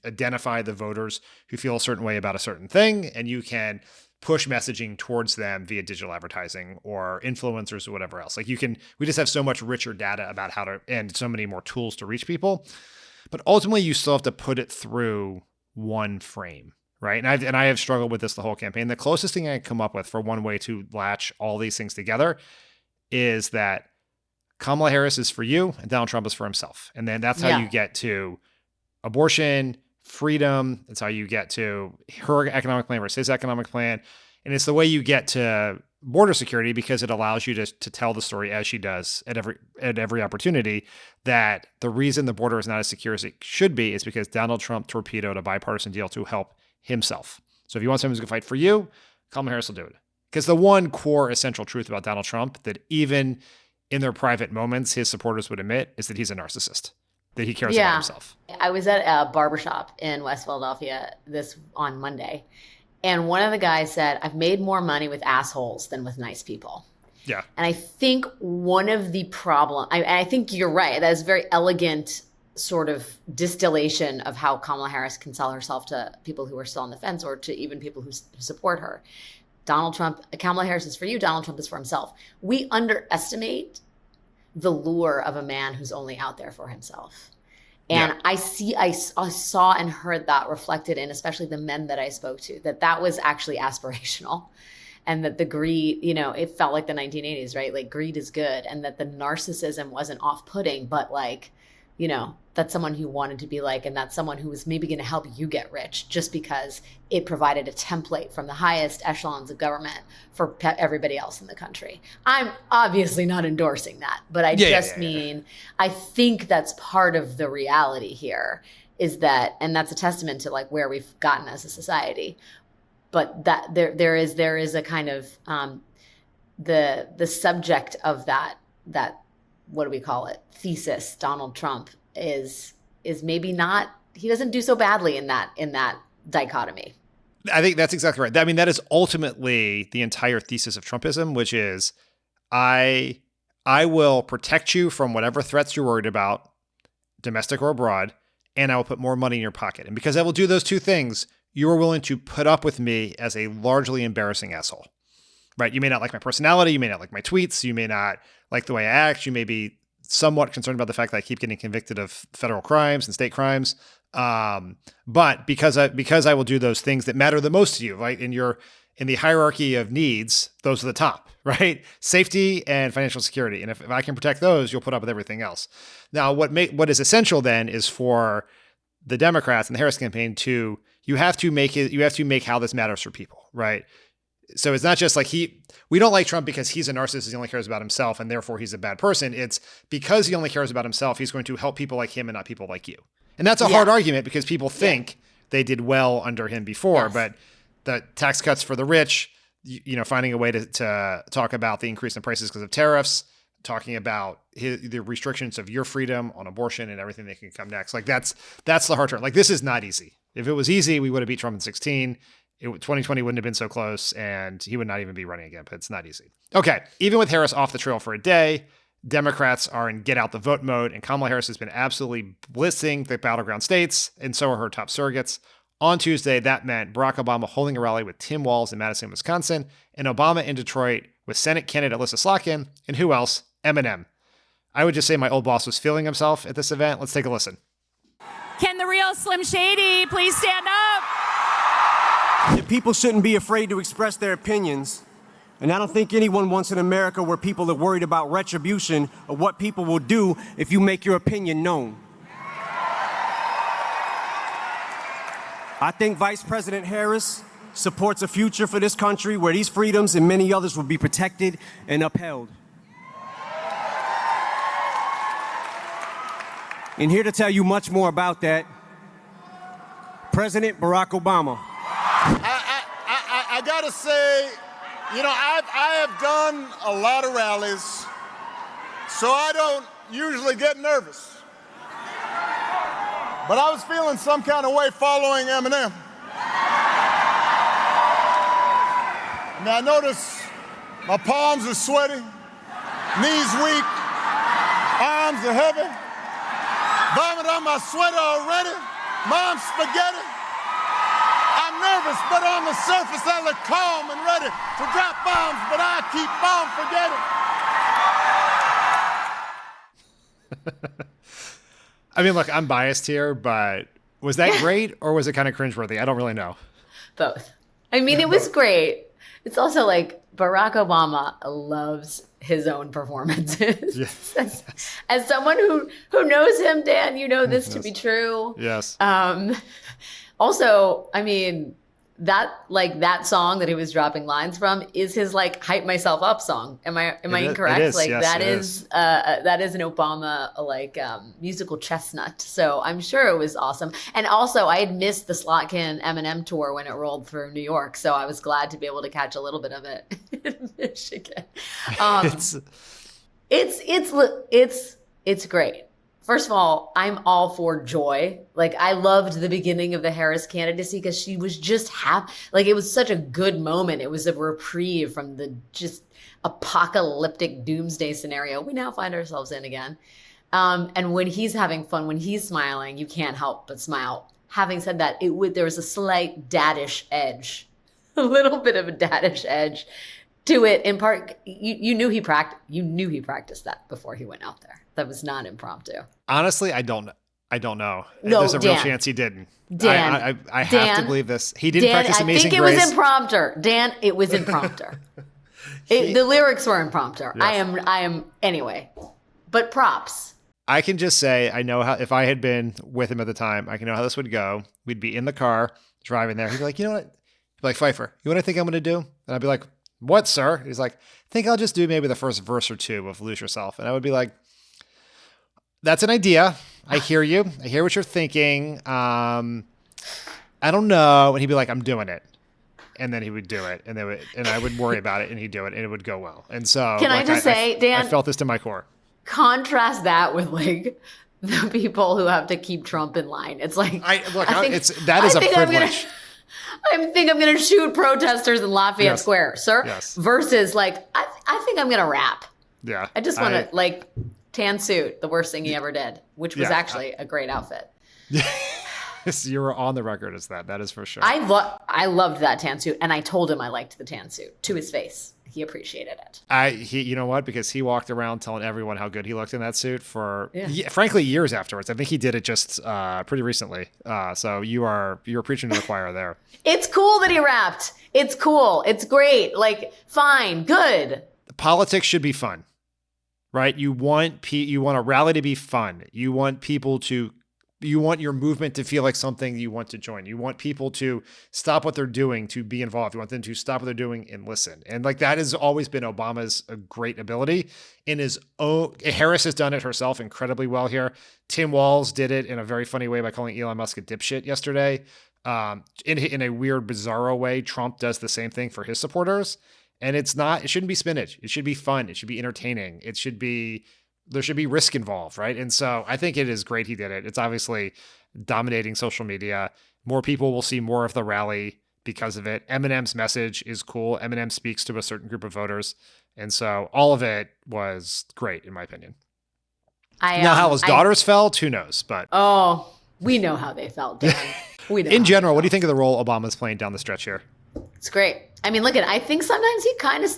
identify the voters who feel a certain way about a certain thing, and you can push messaging towards them via digital advertising or influencers or whatever else. We just have so much richer data about and so many more tools to reach people. But ultimately, you still have to put it through one frame, right? And I have struggled with this the whole campaign. The closest thing I can come up with for one way to latch all these things together is that Kamala Harris is for you and Donald Trump is for himself. And then that's how you get to abortion, freedom. That's how you get to her economic plan versus his economic plan. And it's the way you get to border security because it allows you to tell the story as she does at every opportunity, that the reason the border is not as secure as it should be is because Donald Trump torpedoed a bipartisan deal to help himself. So if you want someone who's going to fight for you, Kamala Harris will do it. Because the one core essential truth about Donald Trump that even in their private moments, his supporters would admit is that he's a narcissist, that he cares about himself. I was at a barbershop in West Philadelphia on Monday, and one of the guys said, I've made more money with assholes than with nice people. Yeah. And I think one of the I think you're right. That is a very elegant sort of distillation of how Kamala Harris can sell herself to people who are still on the fence or to even people who support her. Kamala Harris is for you, Donald Trump is for himself. We underestimate the lure of a man who's only out there for himself. And I saw and heard that reflected in especially the men that I spoke to, that was actually aspirational. And that the greed, it felt like the 1980s, right? Like greed is good. And that the narcissism wasn't off-putting, but that's someone who wanted to be like, and that's someone who was maybe going to help you get rich just because it provided a template from the highest echelons of government for everybody else in the country. I'm obviously not endorsing that, but I mean, I think that's part of the reality here is that, and that's a testament to like where we've gotten as a society. But that there is a kind of the subject of that what do we call it, thesis, Donald Trump is maybe not, he doesn't do so badly in that dichotomy. I think that's exactly right. I mean, that is ultimately the entire thesis of Trumpism, which is I will protect you from whatever threats you're worried about, domestic or abroad, and I will put more money in your pocket. And because I will do those two things, you are willing to put up with me as a largely embarrassing asshole, right? You may not like my personality. You may not like my tweets. You may not like the way I act. You may be somewhat concerned about the fact that I keep getting convicted of federal crimes and state crimes. But because I will do those things that matter the most to you, right? In the hierarchy of needs, those are the top, right? Safety and financial security. And if I can protect those, you'll put up with everything else. Now, what is essential then is for the Democrats and the Harris campaign you have to make how this matters for people, right? So it's not just like we don't like Trump because he's a narcissist, he only cares about himself, and therefore he's a bad person. It's because he only cares about himself, he's going to help people like him and not people like you. And that's a hard argument because people think they did well under him before, but the tax cuts for the rich, finding a way to talk about the increase in prices because of tariffs, talking about the restrictions of your freedom on abortion and everything that can come next. Like that's the hard turn. Like this is not easy. If it was easy, we would have beat Trump in 2016. 2020 wouldn't have been so close and he would not even be running again, but it's not easy. Okay. Even with Harris off the trail for a day, Democrats are in get out the vote mode and Kamala Harris has been absolutely blitzing the battleground states and so are her top surrogates. On Tuesday, that meant Barack Obama holding a rally with Tim Walz in Madison, Wisconsin, and Obama in Detroit with Senate candidate Alyssa Slotkin, and who else? Eminem. I would just say my old boss was feeling himself at this event. Let's take a listen. Can the real Slim Shady please stand up? That people shouldn't be afraid to express their opinions. And I don't think anyone wants an America where people are worried about retribution or what people will do if you make your opinion known. I think Vice President Harris supports a future for this country where these freedoms and many others will be protected and upheld. And here to tell you much more about that, President Barack Obama. I gotta say, I have done a lot of rallies, so I don't usually get nervous. But I was feeling some kind of way following Eminem. Now I notice my palms are sweaty, knees weak, arms are heavy. Vomit on my sweater already. Mom's spaghetti. I'm nervous, but on the surface I look calm and ready to drop bombs, but I keep bomb forgetting. I mean, look, I'm biased here, but was that great or was it kind of cringeworthy? I don't really know. Both. I mean, it was great. It's also like Barack Obama loves his own performances. Yes. As someone who knows him, Dan, you know this to be true. Yes. Also, I mean, that song that he was dropping lines from is his like hype myself up song. Am I incorrect? It is, like yes, that it is that is an Obama like musical chestnut. So I'm sure it was awesome. And also I had missed the Slotkin Eminem tour when it rolled through New York, so I was glad to be able to catch a little bit of it in Michigan. It's great. First of all, I'm all for joy. Like, I loved the beginning of the Harris candidacy because she was just happy. Like, it was such a good moment. It was a reprieve from the just apocalyptic doomsday scenario we now find ourselves in again. And when he's having fun, when he's smiling, you can't help but smile. Having said that, there was a slight daddish edge, a little bit of a daddish edge to it. In part, you knew he practiced that before he went out there. That was not impromptu. Honestly, I don't know. No, There's a Dan. real chance he didn't. Dan, I have to believe this. He didn't practice Amazing Grace. I think it was impromptu. Dan, it was impromptu. The lyrics were impromptu. Yes. I am anyway. But props. I can just say I know how. If I had been with him at the time, I can know how this would go. We'd be in the car driving there. He'd be like, you know what? He'd be like, Pfeiffer, you know what I think I'm going to do? And I'd be like, what, sir? He's like, I think I'll just do maybe the first verse or two of Lose Yourself. And I would be like, that's an idea. I hear you. I hear what you're thinking. I don't know. And he'd be like, I'm doing it. And then he would do it. And I would worry about it and he'd do it and it would go well. And so Can I just say, Dan, I felt this to my core. Contrast that with like the people who have to keep Trump in line. It's like, that is a privilege. I think I'm going to shoot protesters in Lafayette Square, sir. Yes. Versus like, I think I'm going to rap. Yeah. I just want to like tan suit, the worst thing he ever did, which was actually a great outfit. You were on the record as that. That is for sure. I loved that tan suit, and I told him I liked the tan suit to his face. He appreciated it. You know what? Because he walked around telling everyone how good he looked in that suit for, frankly, years afterwards. I think he did it just pretty recently. So you were preaching to the choir there. It's cool that he rapped. It's cool. It's great. Like, fine, good. Politics should be fun, right? You want a rally to be fun. You want your movement to feel like something you want to join. You want people to stop what they're doing to be involved. You want them to stop what they're doing and listen. And like that has always been Obama's great ability. In his own, Harris has done it herself incredibly well here. Tim Walz did it in a very funny way by calling Elon Musk a dipshit yesterday. In a weird, bizarro way, Trump does the same thing for his supporters. And it shouldn't be spinach. It should be fun. It should be entertaining. There should be risk involved, right? And so I think it is great he did it. It's obviously dominating social media. More people will see more of the rally because of it. Eminem's message is cool. Eminem speaks to a certain group of voters. And so all of it was great, in my opinion. Now, how his daughters felt, who knows? But we know how they felt, Dan. In general, what do you think of the role Obama's playing down the stretch here? It's great. I mean, I think sometimes he kind of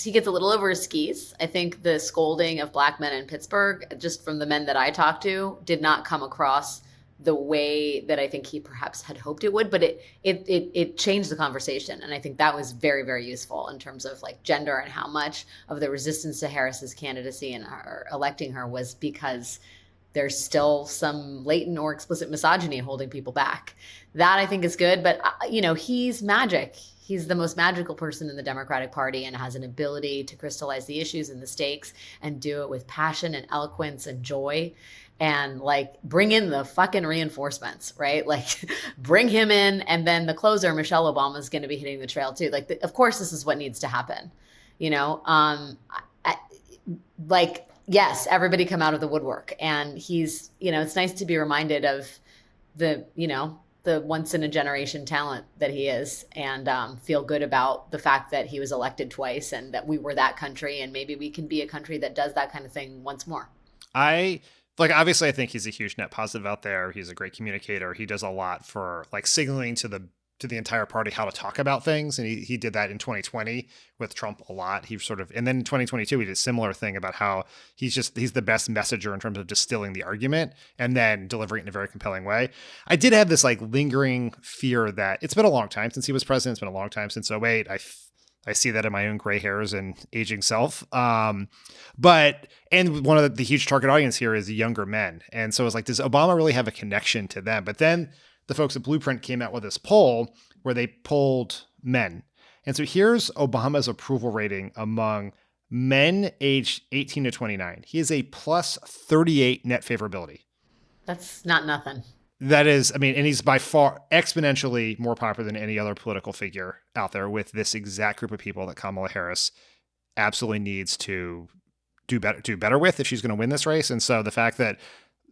he gets a little over his skis. I think the scolding of black men in Pittsburgh, just from the men that I talked to, did not come across the way that I think he perhaps had hoped it would, but it changed the conversation. And I think that was very, very useful in terms of like gender and how much of the resistance to Harris's candidacy and her electing her was because there's still some latent or explicit misogyny holding people back. That I think is good, but he's magic. He's the most magical person in the Democratic Party and has an ability to crystallize the issues and the stakes and do it with passion and eloquence and joy and like bring in the fucking reinforcements, right? Like bring him in. And then the closer, Michelle Obama, is going to be hitting the trail too. Like, of course, this is what needs to happen. Yes, everybody come out of the woodwork. And he's, it's nice to be reminded of the once in a generation talent that he is and feel good about the fact that he was elected twice and that we were that country and maybe we can be a country that does that kind of thing once more. Obviously I think he's a huge net positive out there. He's a great communicator. He does a lot for like signaling to the entire party how to talk about things. And he did that in 2020 with Trump a lot. And then in 2022, he did a similar thing about how he's the best messenger in terms of distilling the argument and then delivering it in a very compelling way. I did have this like lingering fear that it's been a long time since he was president. It's been a long time since 2008. I see that in my own gray hairs and aging self. And one of the huge target audience here is younger men. And so it's like, does Obama really have a connection to them? But then the folks at Blueprint came out with this poll where they polled men. And so here's Obama's approval rating among men aged 18 to 29. He is a plus 38 net favorability. That's not nothing. That is, I mean, and he's by far exponentially more popular than any other political figure out there with this exact group of people that Kamala Harris absolutely needs to do better with if she's going to win this race. And so the fact that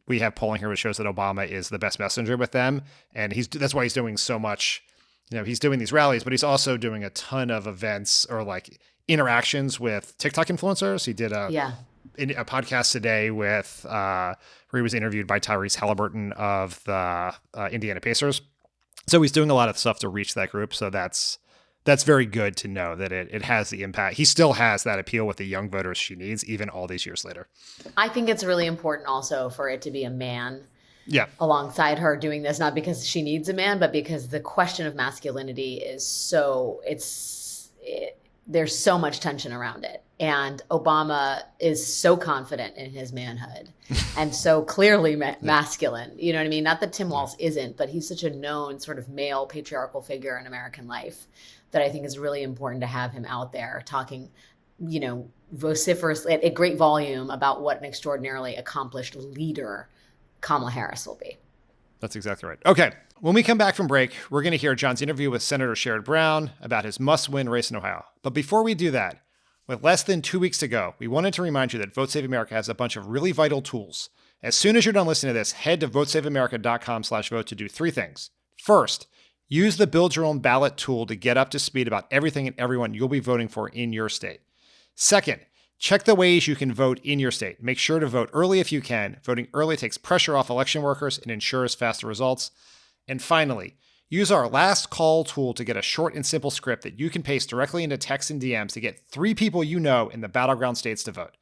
we have polling here which shows that Obama is the best messenger with them, and that's why he's doing so much. You know, he's doing these rallies, but he's also doing a ton of events or like interactions with TikTok influencers. He did a podcast today with where he was interviewed by Tyrese Halliburton of the Indiana Pacers. So he's doing a lot of stuff to reach that group. So that's very good to know that it has the impact. He still has that appeal with the young voters she needs, even all these years later. I think it's really important also for it to be a man alongside her doing this, not because she needs a man, but because the question of masculinity is there's so much tension around it. And Obama is so confident in his manhood and so clearly masculine. You know what I mean? Not that Tim Walz isn't, but he's such a known sort of male patriarchal figure in American life that I think is really important to have him out there talking, you know, vociferously at great volume about what an extraordinarily accomplished leader Kamala Harris will be. That's exactly right. Okay. When we come back from break, we're going to hear Jon's interview with Senator Sherrod Brown about his must-win race in Ohio. But before we do that, with less than 2 weeks to go, we wanted to remind you that Vote Save America has a bunch of really vital tools. As soon as you're done listening to this, head to votesaveamerica.com/vote to do 3 things. First, use the Build Your Own Ballot tool to get up to speed about everything and everyone you'll be voting for in your state. Second, check the ways you can vote in your state. Make sure to vote early if you can. Voting early takes pressure off election workers and ensures faster results. And finally, use our last call tool to get a short and simple script that you can paste directly into text and DMs to get 3 people you know in the battleground states to vote.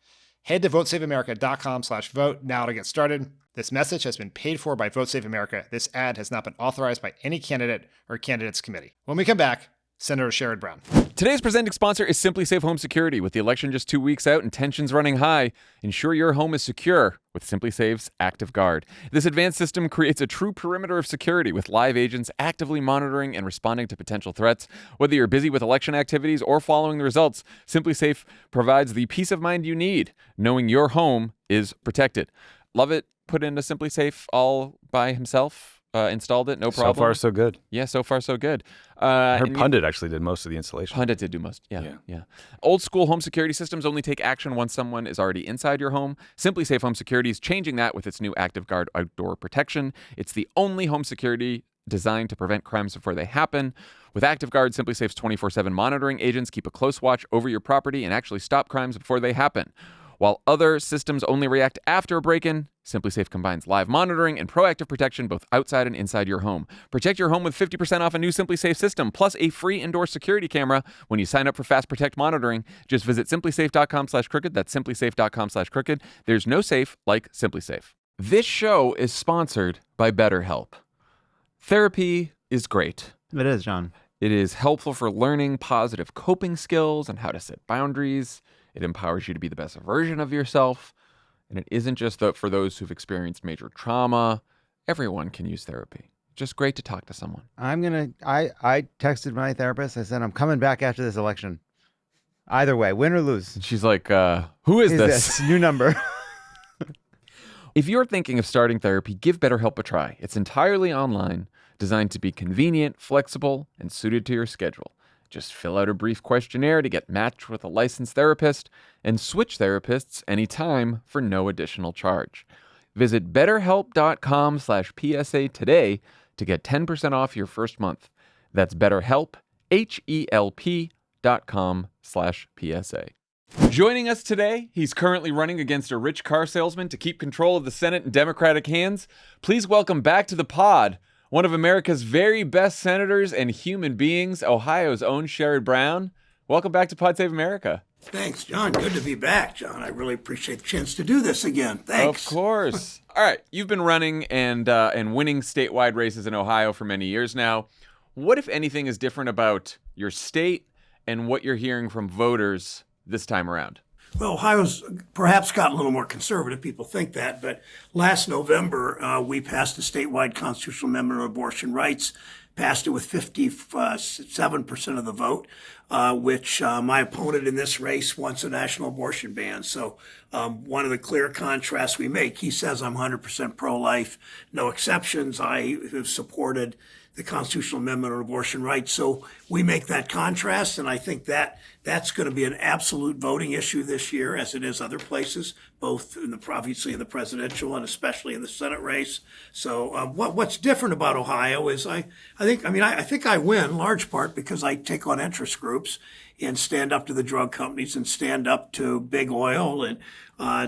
Head to votesaveamerica.com/vote now to get started. This message has been paid for by Vote Save America. This ad has not been authorized by any candidate or candidates committee. When we come back, Senator Sherrod Brown. Today's presenting sponsor is Simply Safe Home Security. With the election just 2 weeks out and tensions running high, ensure your home is secure with Simply Safe's Active Guard. This advanced system creates a true perimeter of security with live agents actively monitoring and responding to potential threats. Whether you're busy with election activities or following the results, Simply Safe provides the peace of mind you need, knowing your home is protected. Lovett put into Simply Safe all by himself. Installed it, no problem. So far, so good. Yeah, so far, so good. Her Pundit actually did most of the installation. Pundit did do most, yeah. Old school home security systems only take action once someone is already inside your home. Simply Safe Home Security is changing that with its new Active Guard outdoor protection. It's the only home security designed to prevent crimes before they happen. With Active Guard, Simply Safe's 24/7 monitoring agents keep a close watch over your property and actually stop crimes before they happen. While other systems only react after a break-in, Simply Safe combines live monitoring and proactive protection both outside and inside your home. Protect your home with 50% off a new Simply Safe system, plus a free indoor security camera when you sign up for Fast Protect monitoring. Just visit simplysafe.com/crooked. That's simplysafe.com/crooked. There's no safe like Simply Safe. This show is sponsored by BetterHelp. Therapy is great. It is, John. It is helpful for learning positive coping skills and how to set boundaries. It empowers you to be the best version of yourself. And it isn't just for those who've experienced major trauma. Everyone can use therapy. Just great to talk to someone. I texted my therapist. I said, I'm coming back after this election. Either way, win or lose. And she's like, who is this? New number. If you're thinking of starting therapy, give BetterHelp a try. It's entirely online, designed to be convenient, flexible, and suited to your schedule. Just fill out a brief questionnaire to get matched with a licensed therapist and switch therapists anytime for no additional charge. Visit betterhelp.com/PSA today to get 10% off your first month. That's BetterHelp, HELP.com/PSA. Joining us today, he's currently running against a rich car salesman to keep control of the Senate in Democratic hands. Please welcome back to the pod, one of America's very best senators and human beings, Ohio's own Sherrod Brown. Welcome back to Pod Save America. Thanks, John. Good to be back, John. I really appreciate the chance to do this again. Thanks. Of course. All right. You've been running and winning statewide races in Ohio for many years now. What, if anything, is different about your state and what you're hearing from voters this time around? Well, Ohio's perhaps gotten a little more conservative. People think that. But last November, we passed a statewide constitutional amendment on abortion rights, passed it with 57% of the vote, which my opponent in this race wants a national abortion ban. So one of the clear contrasts we make, he says I'm 100% pro-life, no exceptions. I have supported the constitutional amendment on abortion rights. So we make that contrast, and I think that's going to be an absolute voting issue this year, as it is other places, both in obviously in the presidential and especially in the Senate race. So what's different about Ohio is I think I win in large part because I take on interest groups and stand up to the drug companies and stand up to big oil and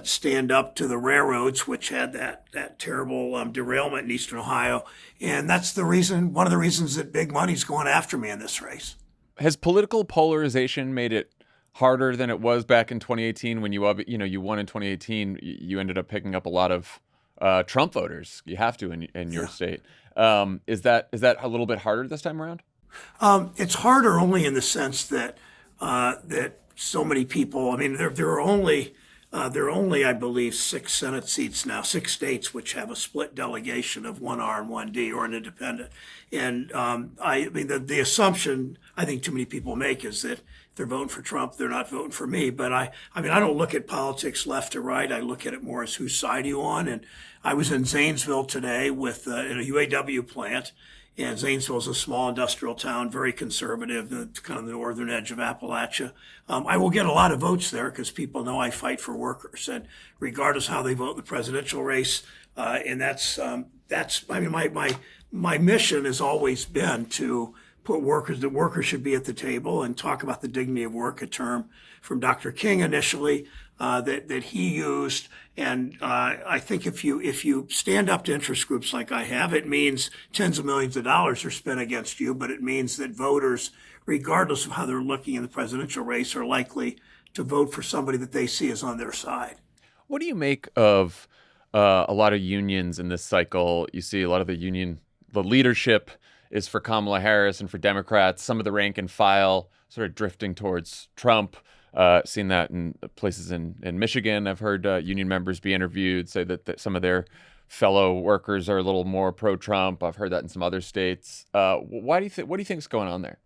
stand up to the railroads, which had that terrible derailment in Eastern Ohio. And that's one of the reasons that big money's going after me in this race. Has political polarization made it harder than it was back in 2018 when you won in 2018? You ended up picking up a lot of Trump voters. You have to in your state. Is that a little bit harder this time around? It's harder only in the sense that so many people. I mean, there are only, I believe, 6 Senate seats now, 6 states which have a split delegation of 1R and 1D or an independent. And the assumption I think too many people make is that if they're voting for Trump, they're not voting for me. But I don't look at politics left or right. I look at it more as whose side are you on. And I was in Zanesville today in a UAW plant. And Zanesville is a small industrial town, very conservative, kind of the northern edge of Appalachia. I will get a lot of votes there because people know I fight for workers, and regardless how they vote in the presidential race, and that's my mission has always been to put that workers should be at the table and talk about the dignity of work, a term from Dr. King initially that he used. And I think if you stand up to interest groups like I have, it means tens of millions of dollars are spent against you, but it means that voters, regardless of how they're looking in the presidential race, are likely to vote for somebody that they see as on their side. What do you make of a lot of unions in this cycle? You see a lot of the leadership is for Kamala Harris and for Democrats, some of the rank and file sort of drifting towards Trump. Seen that in places in Michigan. I've heard union members be interviewed, say that some of their fellow workers are a little more pro-Trump. I've heard that in some other states. What do you think is going on there?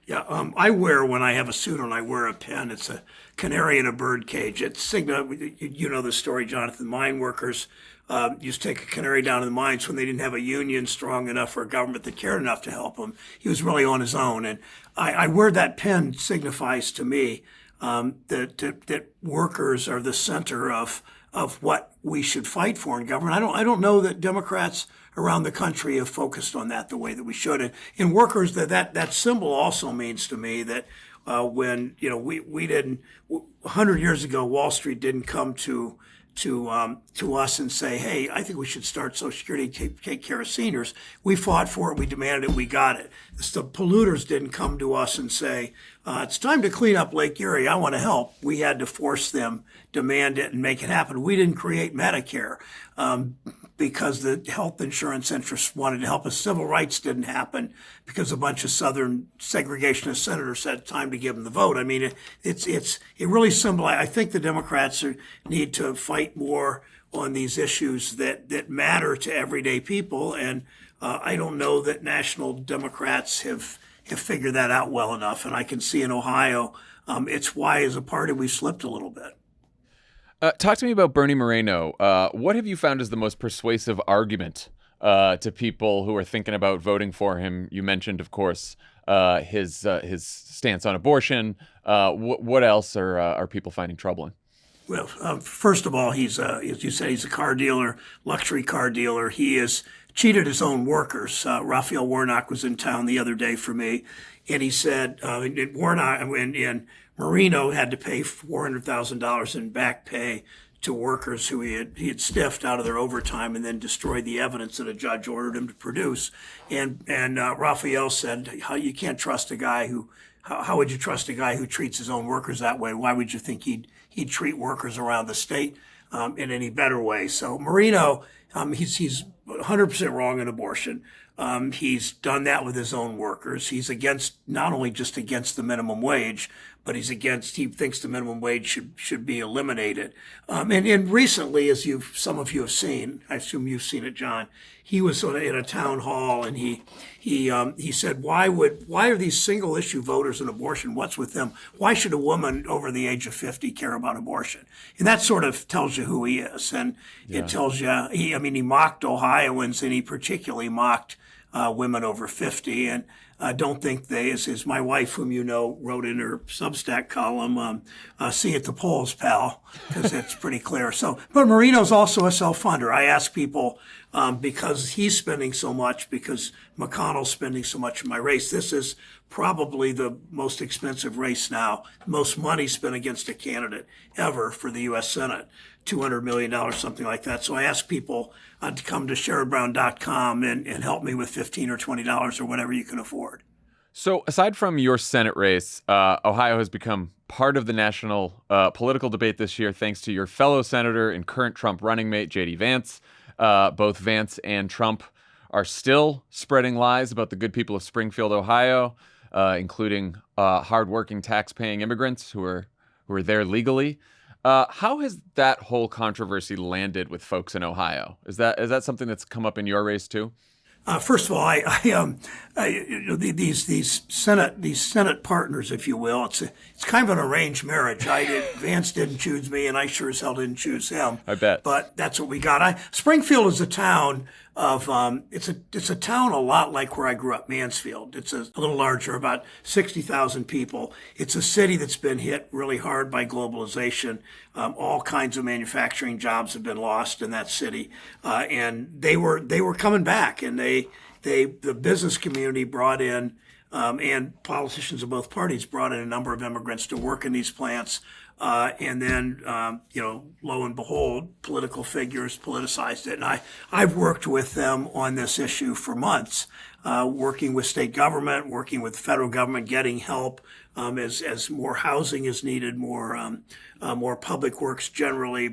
Yeah, when I have a suit on, I wear a pin. It's a canary in a bird cage. It's Cigna. You know the story, Jonathan. Mine workers used to take a canary down to the mines when they didn't have a union strong enough or a government that cared enough to help him. He was really on his own. And I wear that pin signifies to me that workers are the center of what we should fight for in government. I don't know that Democrats around the country have focused on that the way that we should. And in workers, that symbol also means to me that when we didn't 100 years ago, Wall Street didn't come to us and say, hey, I think we should start Social Security to take care of seniors. We fought for it. We demanded it. We got it. The polluters didn't come to us and say, it's time to clean up Lake Erie. I want to help. We had to force them, demand it, and make it happen. We didn't create Medicare because the health insurance interests wanted to help us. Civil rights didn't happen because a bunch of Southern segregationist senators had time to give them the vote. I mean, it really symbolizes. I think the Democrats need to fight more on these issues that matter to everyday people. And I don't know that national Democrats have figured that out well enough. And I can see in Ohio, it's why as a party we've slipped a little bit. Talk to me about Bernie Moreno. What have you found is the most persuasive argument to people who are thinking about voting for him? You mentioned, of course, his stance on abortion. What else are people finding troubling? Well, first of all, as you said, he's a car dealer, luxury car dealer. He has cheated his own workers. Raphael Warnock was in town the other day for me, and he said Warnock and Marino had to pay $400,000 in back pay to workers who he had stiffed out of their overtime and then destroyed the evidence that a judge ordered him to produce. And Raphael said, you can't trust a guy who. How would you trust a guy who treats his own workers that way? Why would you think he'd treat workers around the state in any better way? So Marino, he's 100% wrong on abortion. He's done that with his own workers. He's not only just against the minimum wage, but he thinks the minimum wage should be eliminated. And recently, as some of you have seen, I assume you've seen it, John, he was sort of in a town hall, and he said, why are these single issue voters in abortion? What's with them? Why should a woman over the age of 50 care about abortion? And that sort of tells you who he is. And it tells you, he mocked Ohioans, and he particularly mocked women over 50. And I don't think as my wife, whom you know, wrote in her Substack column, see at the polls, pal, because it's pretty clear. But Marino's also a self-funder. I ask people, because he's spending so much, because McConnell's spending so much in my race, this is probably the most expensive race now, most money spent against a candidate ever for the U.S. Senate, $200 million, something like that. So I ask people to come to SherrodBrown.com and help me with $15 or $20 or whatever you can afford. So aside from your Senate race, Ohio has become part of the national political debate this year thanks to your fellow senator and current Trump running mate, J.D. Vance. Both Vance and Trump are still spreading lies about the good people of Springfield, Ohio, including hardworking, tax-paying immigrants who are there legally. How has that whole controversy landed with folks in Ohio? Is that something that's come up in your race too? First of all, these Senate partners, if you will, it's kind of an arranged marriage. Vance didn't choose me, and I sure as hell didn't choose him. I bet. But that's what we got. Springfield is a town of it's a town a lot like where I grew up, Mansfield. It's a little larger, about 60,000 people. It's a city that's been hit really hard by globalization. All kinds of manufacturing jobs have been lost in that city, and they were coming back, and the business community brought in, and politicians of both parties brought in a number of immigrants to work in these plants. And then, lo and behold, political figures politicized it. And I've worked with them on this issue for months, working with state government, working with the federal government, getting help as more housing is needed, more public works generally,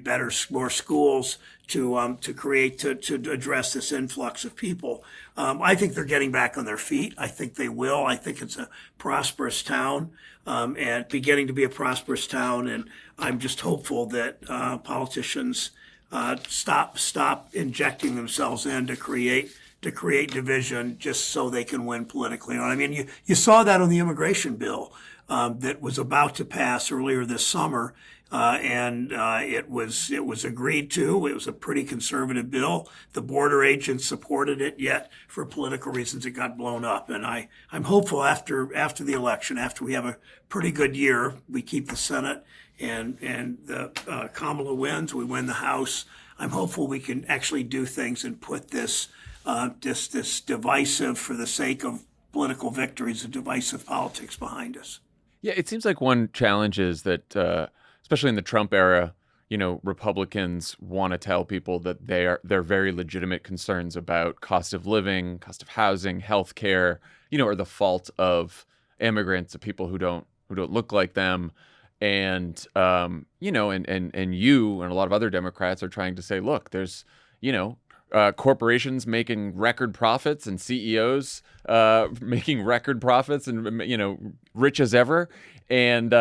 more schools to address this influx of people. I think they're getting back on their feet. I think they will. I think it's a prosperous town, and beginning to be a prosperous town. And I'm just hopeful that politicians stop injecting themselves in to create division just so they can win politically. I mean, you saw that on the immigration bill that was about to pass earlier this summer. And it was agreed to. It was a pretty conservative bill. The border agents supported it, yet for political reasons it got blown up. And I'm hopeful after the election, after we have a pretty good year, we keep the Senate and the Kamala wins, we win the House. I'm hopeful we can actually do things and put this divisive, for the sake of political victories, a divisive politics behind us. Yeah, it seems like one challenge is that, especially in the Trump era, Republicans want to tell people that their very legitimate concerns about cost of living, cost of housing, health care, are the fault of immigrants, of people who don't look like them. And, and you and a lot of other Democrats are trying to say, look, there's, corporations making record profits and CEOs making record profits and, rich as ever. And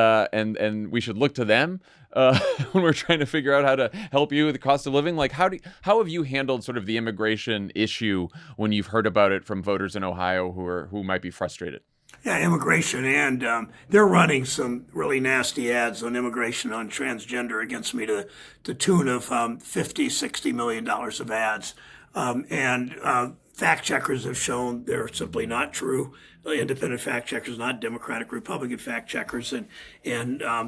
we should look to them when we're trying to figure out how to help you with the cost of living. Like, how have you handled sort of the immigration issue when you've heard about it from voters in Ohio who might be frustrated? Yeah, immigration, and they're running some really nasty ads on immigration, on transgender against me to the tune of $50-60 million of ads. And fact checkers have shown they're simply not true. Independent fact checkers, not Democratic, Republican fact checkers, and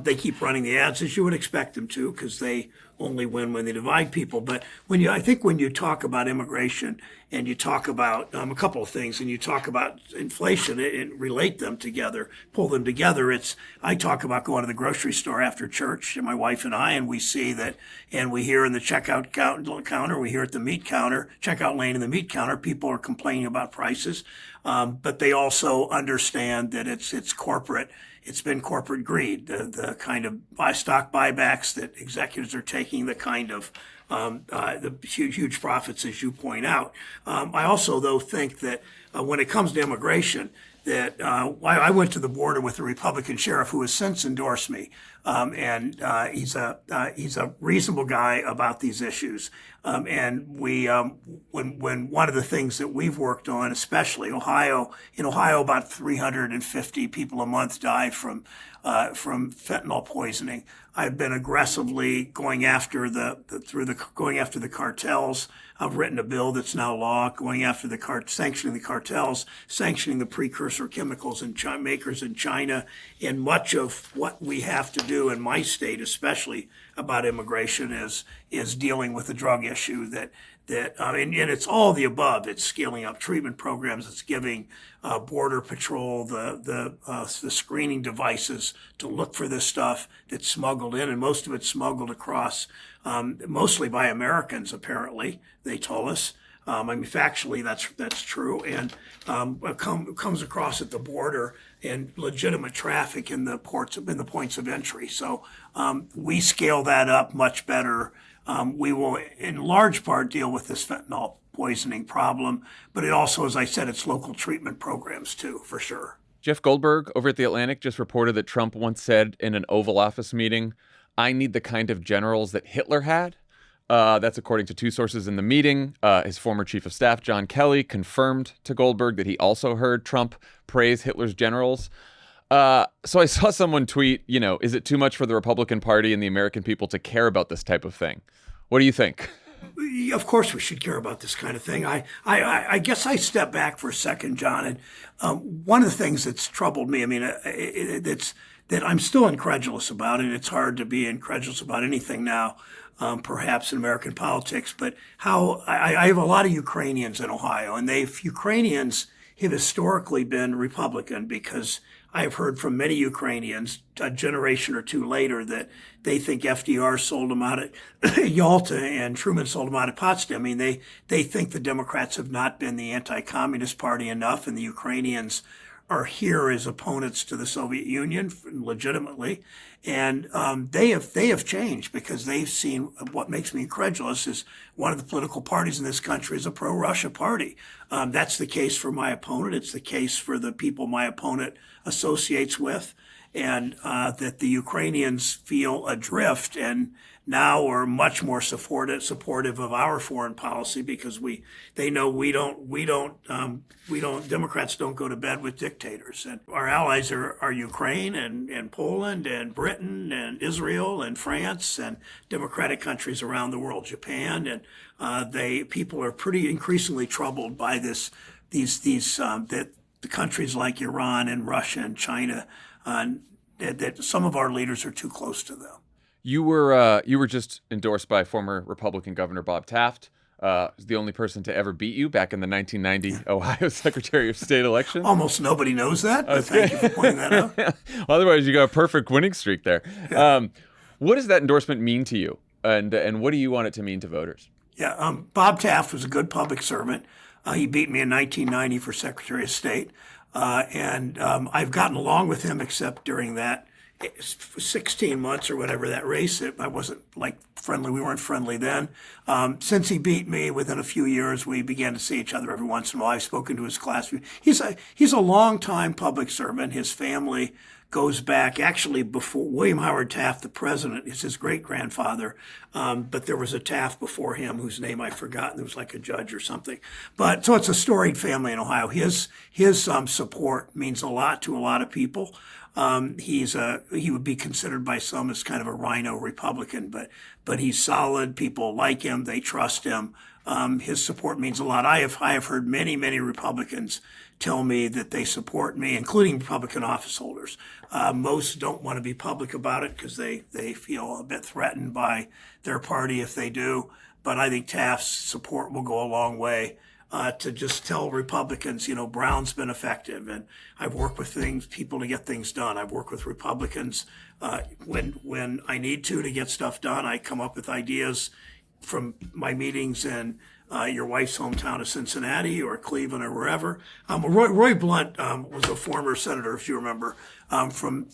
they keep running the ads as you would expect them to, because they only win when they divide people. But I think when you talk about immigration and you talk about a couple of things, and you talk about inflation and relate them together, pull them together, I talk about going to the grocery store after church, my wife and I, and we see that, and we hear in the checkout counter, we hear at the meat counter, checkout lane in the meat counter, people are complaining about prices, but they also understand that it's corporate. It's been corporate greed, the kind of stock buybacks that executives are taking, the kind of the huge profits, as you point out. I also, though, think that when it comes to immigration, that I went to the border with a Republican sheriff who has since endorsed me, and he's a reasonable guy about these issues. And we, when one of the things that we've worked on, especially in Ohio, about 350 people a month die from fentanyl poisoning. I've been aggressively going after the cartels. I've written a bill that's now law, going after sanctioning the cartels, sanctioning the precursor chemicals and makers in China, and much of what we have to do in my state, especially about immigration, is dealing with the drug issue. And it's all the above. It's scaling up treatment programs. It's giving Border Patrol the screening devices to look for this stuff that's smuggled in, and most of it's smuggled across, mostly by Americans, apparently, they told us. Factually, that's true, and comes across at the border and legitimate traffic in the points of entry. So we scale that up much better. We will, in large part, deal with this fentanyl poisoning problem, but it also, as I said, it's local treatment programs too, for sure. Jeff Goldberg over at The Atlantic just reported that Trump once said in an Oval Office meeting, "I need the kind of generals that Hitler had." That's according to two sources in the meeting. His former chief of staff, John Kelly, confirmed to Goldberg that he also heard Trump praise Hitler's generals. So I saw someone tweet, is it too much for the Republican Party and the American people to care about this type of thing? What do you think? Of course we should care about this kind of thing. I guess I step back for a second, John. And one of the things that's troubled me, it's that I'm still incredulous about, and it's hard to be incredulous about anything now, perhaps in American politics, but how I have a lot of Ukrainians in Ohio, and Ukrainians have historically been Republican, because I have heard from many Ukrainians a generation or two later that they think FDR sold them out at Yalta and Truman sold them out at Potsdam. They think the Democrats have not been the anti-communist party enough, and the Ukrainians are here as opponents to the Soviet Union legitimately. And they have changed, because they've seen what makes me incredulous is one of the political parties in this country is a pro-Russia party. That's the case for my opponent. It's the case for the people my opponent associates with, and that the Ukrainians feel adrift and now are much more supportive of our foreign policy, because they know Democrats don't go to bed with dictators. And our allies are Ukraine and Poland and Britain and Israel and France and democratic countries around the world, Japan. And people are pretty increasingly troubled by that the countries like Iran and Russia and China, that some of our leaders are too close to them. You were just endorsed by former Republican Governor Bob Taft, the only person to ever beat you back in the 1990 Ohio Secretary of State election. Almost nobody knows that, but thank you for pointing that out. Well, otherwise, you got a perfect winning streak there. Yeah. What does that endorsement mean to you, and what do you want it to mean to voters? Yeah, Bob Taft was a good public servant. He beat me in 1990 for Secretary of State, and I've gotten along with him, except during that 16 months or whatever that race, I wasn't friendly. We weren't friendly then. Since he beat me, within a few years, we began to see each other every once in a while. I've spoken to his class. He's a long-time public servant. His family goes back, actually, before William Howard Taft, the president, is his great-grandfather. But there was a Taft before him whose name I've forgotten. There was like a judge or something. But so it's a storied family in Ohio. His support means a lot to a lot of people. He would be considered by some as kind of a rhino Republican, but he's solid. People like him. They trust him. His support means a lot. I have heard many Republicans tell me that they support me, including Republican office holders. Most don't want to be public about it because they feel a bit threatened by their party if they do. But I think Taft's support will go a long way. To just tell Republicans, Brown's been effective, and I've worked with people to get things done. I've worked with Republicans when I need to get stuff done. I come up with ideas from my meetings in your wife's hometown of Cincinnati or Cleveland or wherever. Roy Blunt was a former senator, if you remember, from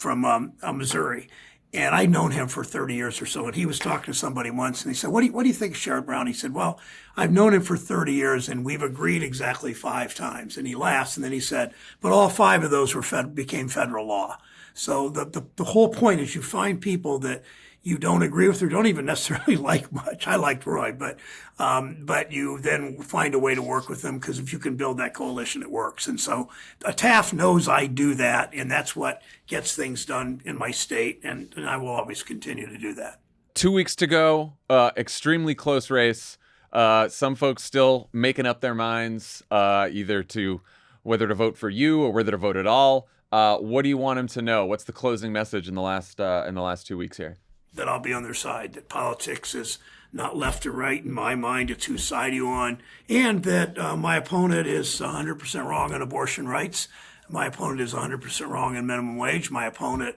Missouri. And I'd known him for 30 years or so. And he was talking to somebody once and he said, what do you think of Sherrod Brown? He said, well, I've known him for 30 years and we've agreed exactly 5 times. And he laughs. And then he said, but all 5 of those became federal law. So the whole point is you find people that you don't agree with or don't even necessarily like much. I liked Roy, but you then find a way to work with them, because if you can build that coalition, it works. And so Taft knows I do that, and that's what gets things done in my state, and I will always continue to do that. 2 weeks to go, extremely close race. Some folks still making up their minds either to whether to vote for you or whether to vote at all. What do you want them to know? What's the closing message in the last 2 weeks here? That I'll be on their side, that politics is not left or right in my mind, it's whose side you on, and that my opponent is 100% wrong on abortion rights. My opponent is 100% wrong on minimum wage. My opponent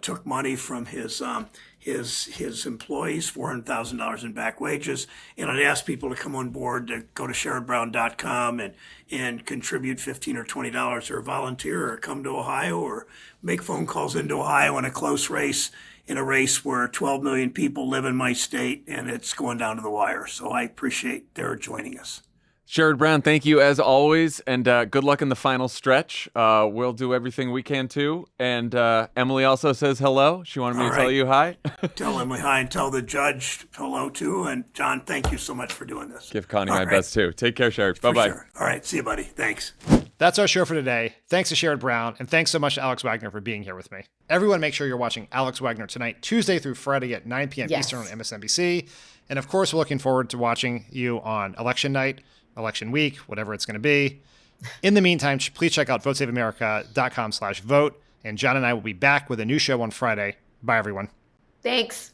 took money from his employees, $400,000 in back wages. And I'd ask people to come on board, to go to sherrodbrown.com and contribute $15 or $20 or volunteer or come to Ohio or make phone calls into Ohio in a close race, in a race where 12 million people live in my state and it's going down to the wire. So I appreciate their joining us. Sherrod Brown, thank you as always, and good luck in the final stretch. We'll do everything we can too. And Emily also says hello. She wanted me to tell you hi. Tell Emily hi and tell the judge hello too. And John, thank you so much for doing this. Give Connie my best too. Take care, Sherrod. Bye-bye. Sure. All right. See you, buddy. Thanks. That's our show for today. Thanks to Sherrod Brown, and thanks so much to Alex Wagner for being here with me. Everyone, make sure you're watching Alex Wagner tonight, Tuesday through Friday at 9 p.m. Eastern on MSNBC. And of course, we're looking forward to watching you on election night, election week, whatever it's going to be. In the meantime, please check out votesaveamerica.com/vote. And John and I will be back with a new show on Friday. Bye, everyone. Thanks.